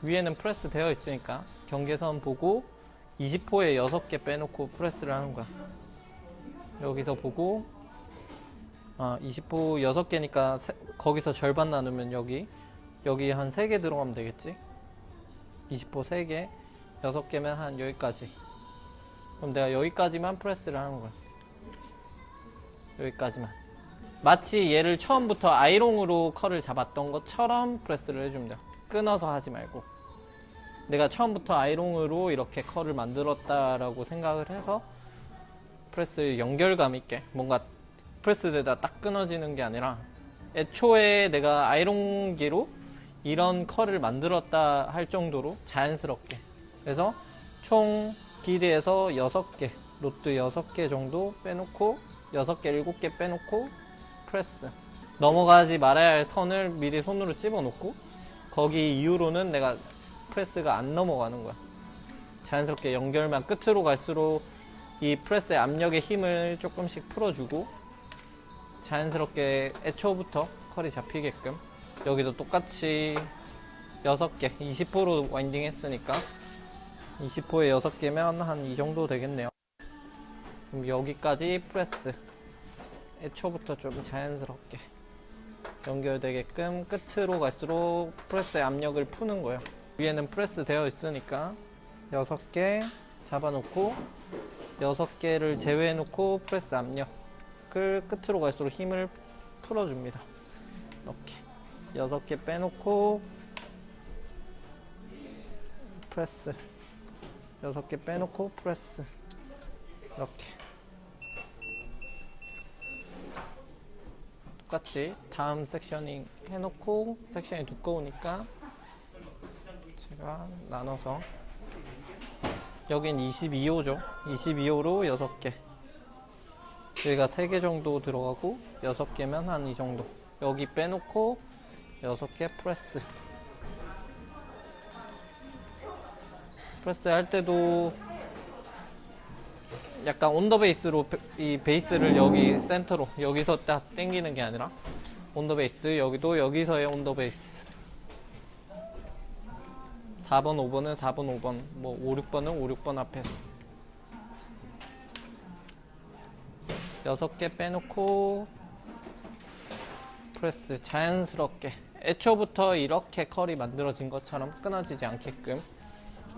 S1: 위에는 프레스 되어 있으니까 경계선 보고 20호에 6개 빼놓고 프레스를 하는 거야. 여기서 보고 20호 6개니까 거기서 절반 나누면 여기 한 3개 들어가면 되겠지. 20호 3개 6개면 한 여기까지. 그럼 내가 여기까지만 프레스를 하는 거야. 여기까지만. 마치 얘를 처음부터 아이롱으로 컬을 잡았던 것처럼 프레스를 해주면 돼요. 끊어서 하지 말고. 내가 처음부터 아이롱으로 이렇게 컬을 만들었다라고 생각을 해서 프레스 연결감 있게, 뭔가 프레스되다 딱 끊어지는 게 아니라 애초에 내가 아이롱기로 이런 컬을 만들었다 할 정도로 자연스럽게. 그래서 총 길이에서 6개, 로트 6개 정도 빼놓고 6개, 7개 빼놓고 프레스. 넘어가지 말아야 할 선을 미리 손으로 집어놓고 거기 이후로는 내가 프레스가 안 넘어가는 거야. 자연스럽게 연결만 끝으로 갈수록 이 프레스의 압력의 힘을 조금씩 풀어주고 자연스럽게 애초부터 컬이 잡히게끔. 여기도 똑같이 6개 20호로 와인딩 했으니까 20호에 6개면 한 이 정도 되겠네요. 그럼 여기까지 프레스 애초부터 좀 자연스럽게 연결되게끔 끝으로 갈수록 프레스의 압력을 푸는 거예요. 위에는 프레스 되어 있으니까 6개 잡아놓고 6개를 제외해 놓고 프레스 압력을 끝으로 갈수록 힘을 풀어줍니다. 이렇게 6개 빼놓고 프레스 6개 빼놓고 프레스 이렇게 똑같이 다음 섹셔닝 해놓고 섹션이 두꺼우니까 제가 나눠서 여긴 22호죠. 22호로 6개 여기가 3개 정도 들어가고 6개면 한 이 정도. 여기 빼놓고 6개 프레스 할 때도 약간 온 더 베이스로 이 베이스를 여기 센터로 여기서 딱 당기는 게 아니라 온 더 베이스 여기도 여기서의 온 더 베이스 4번 5번은 4번 5번 뭐 5 6번은 5 6번 앞에서 6개 빼놓고 프레스 자연스럽게 애초부터 이렇게 컬이 만들어진 것처럼 끊어지지 않게끔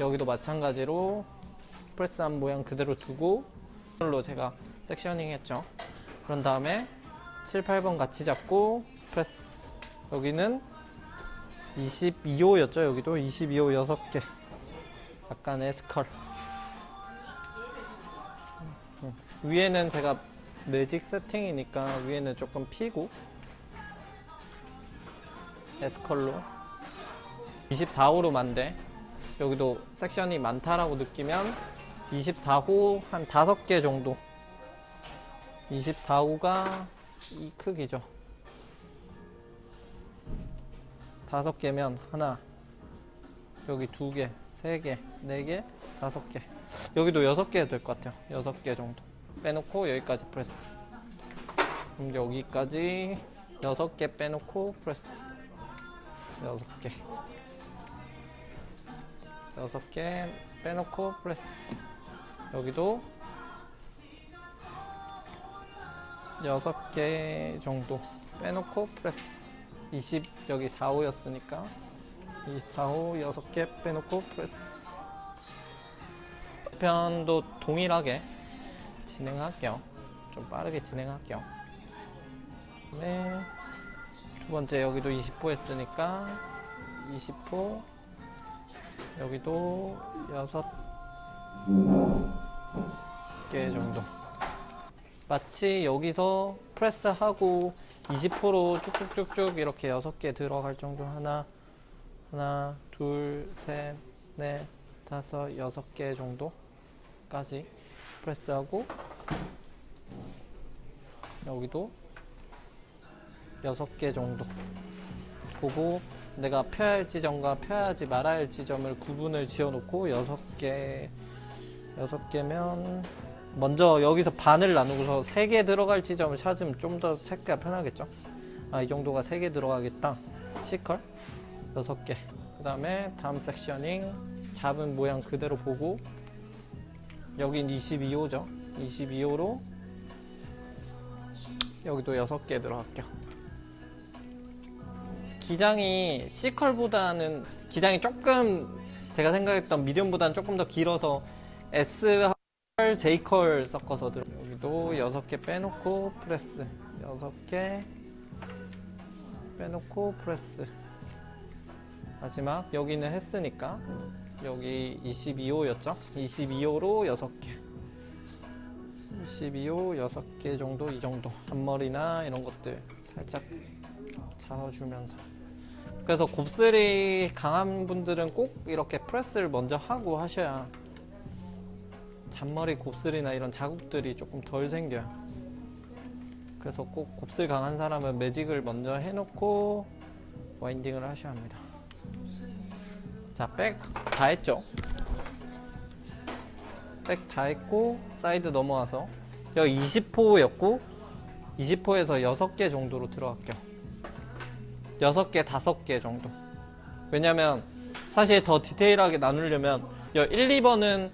S1: 여기도 마찬가지로 프레스한 모양 그대로 두고 이걸로 제가 섹셔닝 했죠. 그런 다음에 7, 8번 같이 잡고 프레스 여기는 22호였죠. 여기도 22호 6개 약간 S컬 위에는 제가 매직 세팅이니까 위에는 조금 피고 S컬로 24호로 만대 여기도 섹션이 많다라고 느끼면 24호 한 5개 정도 24호가 이 크기죠. 5개면 하나 여기 2개 3개 4개 5개 여기도 6개 될 것 같아요. 6개 정도 빼놓고 여기까지 프레스 그럼 여기까지 6개 빼놓고 프레스 6개 6개 빼놓고 프레스 여기도 6개 정도 빼놓고 프레스 20 여기 4호였으니까 24호 6개 빼놓고 프레스 편도 동일하게 진행할게요. 좀 빠르게 진행할게요. 네, 두 번째 여기도 20호 했으니까 20호 여기도 6개 정도 마치 여기서 프레스하고 20호로 쭉쭉쭉쭉 이렇게 6개 들어갈 정도 하나 둘 셋 넷 다섯 6개 정도까지 프레스하고 여기도 6개 정도 보고 내가 펴야 할 지점과 펴야지 말아야 할 지점을 구분을 지어 놓고 6개면 먼저 여기서 반을 나누고서 3개 들어갈 지점을 찾으면 좀 더 찾기가 편하겠죠. 아, 이 정도가 3개 들어가겠다. C컬 6개. 그 다음에 다음 섹셔닝 잡은 모양 그대로 보고 여긴 22호죠. 22호로 여기도 6개 들어갈게요. 기장이 C컬보다는 기장이 조금 제가 생각했던 미디움보다는 조금 더 길어서 S컬, J컬 섞어서 여기도 6개 빼놓고 프레스 6개 빼놓고 프레스 마지막 여기는 했으니까 여기 22호였죠? 22호로 6개 22호 6개 정도 이 정도 앞머리나 이런 것들 살짝 잡아주면서 그래서 곱슬이 강한 분들은 꼭 이렇게 프레스를 먼저 하고 하셔야 잔머리 곱슬이나 이런 자국들이 조금 덜 생겨요. 그래서 꼭 곱슬 강한 사람은 매직을 먼저 해놓고 와인딩을 하셔야 합니다. 자, 백 다 했죠? 백 다 했고 사이드 넘어와서 여기 20호였고 20호에서 6개 정도로 들어갈게요. 6개, 5개 정도. 왜냐면 사실 더 디테일하게 나누려면 1, 2번은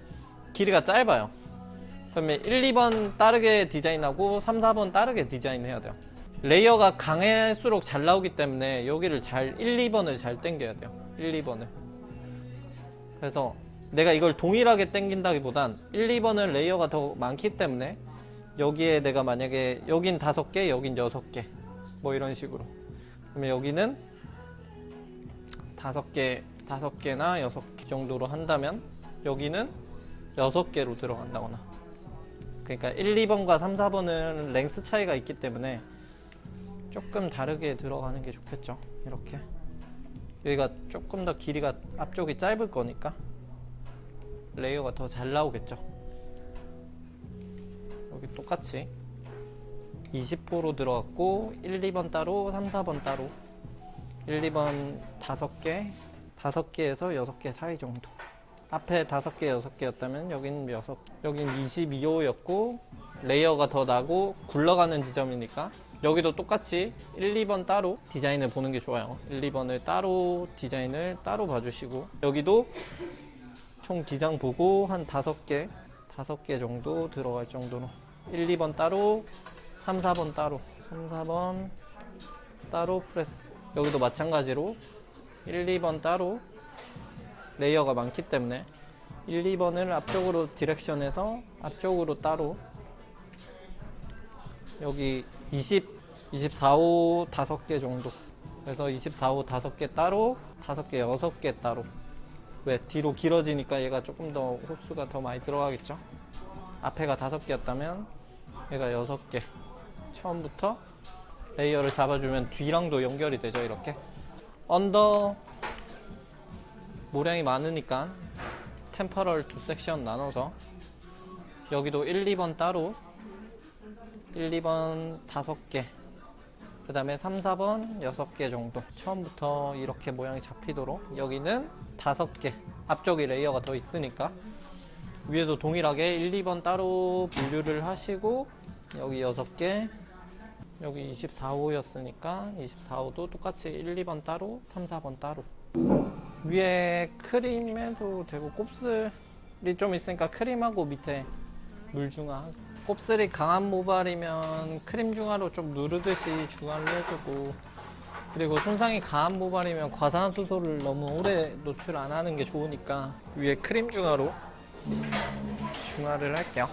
S1: 길이가 짧아요. 그러면 1, 2번 다르게 디자인하고 3, 4번 다르게 디자인해야 돼요. 레이어가 강할수록 잘 나오기 때문에 여기를 1, 2번을 잘 당겨야 돼요. 1, 2번을. 그래서 내가 이걸 동일하게 당긴다기보단 1, 2번은 레이어가 더 많기 때문에 여기에 내가 만약에 여긴 5개, 여긴 6개 뭐 이런 식으로. 그러면 여기는 5개나 6개 정도로 한다면 여기는 6개로 들어간다거나. 그러니까 1, 2번과 3, 4번은 랭스 차이가 있기 때문에 조금 다르게 들어가는 게 좋겠죠. 이렇게 여기가 조금 더 길이가 앞쪽이 짧을 거니까 레이어가 더 잘 나오겠죠. 여기 똑같이 20호로 들어갔고 1, 2번 따로 3, 4번 따로 1, 2번 5개 5개에서 6개 사이 정도. 앞에 5개, 6개였다면 여긴 6개. 여긴 22호였고 레이어가 더 나고 굴러가는 지점이니까 여기도 똑같이 1, 2번 따로 디자인을 보는 게 좋아요. 1, 2번을 따로 디자인을 따로 봐주시고 여기도 총 기장 보고 한 5개 정도 들어갈 정도로 1, 2번 따로 3, 4번 따로 3, 4번 따로 프레스. 여기도 마찬가지로 1, 2번 따로 레이어가 많기 때문에 1, 2번을 앞쪽으로 디렉션해서 앞쪽으로 따로 여기 24호 5개 정도. 그래서 24호 5개 따로 5개 6개 따로. 왜? 뒤로 길어지니까 얘가 조금 더 호수가 더 많이 들어가겠죠. 앞에가 5개였다면 얘가 6개. 처음부터 레이어를 잡아주면 뒤랑도 연결이 되죠. 이렇게 언더 모량이 많으니까 템퍼럴 두 섹션 나눠서 여기도 1, 2번 따로 1, 2번 5개 그 다음에 3, 4번 6개 정도. 처음부터 이렇게 모양이 잡히도록. 여기는 5개. 앞쪽에 레이어가 더 있으니까 위에도 동일하게 1, 2번 따로 분류를 하시고 여기 6개. 여기 24호였으니까 24호도 똑같이 1, 2번 따로 3, 4번 따로. 위에 크림해도 되고 곱슬이 좀 있으니까 크림하고 밑에 물중화. 곱슬이 강한 모발이면 크림 중화로 좀 누르듯이 중화를 해주고, 그리고 손상이 강한 모발이면 과산화수소를 너무 오래 노출 안 하는 게 좋으니까 위에 크림 중화로 중화를 할게요.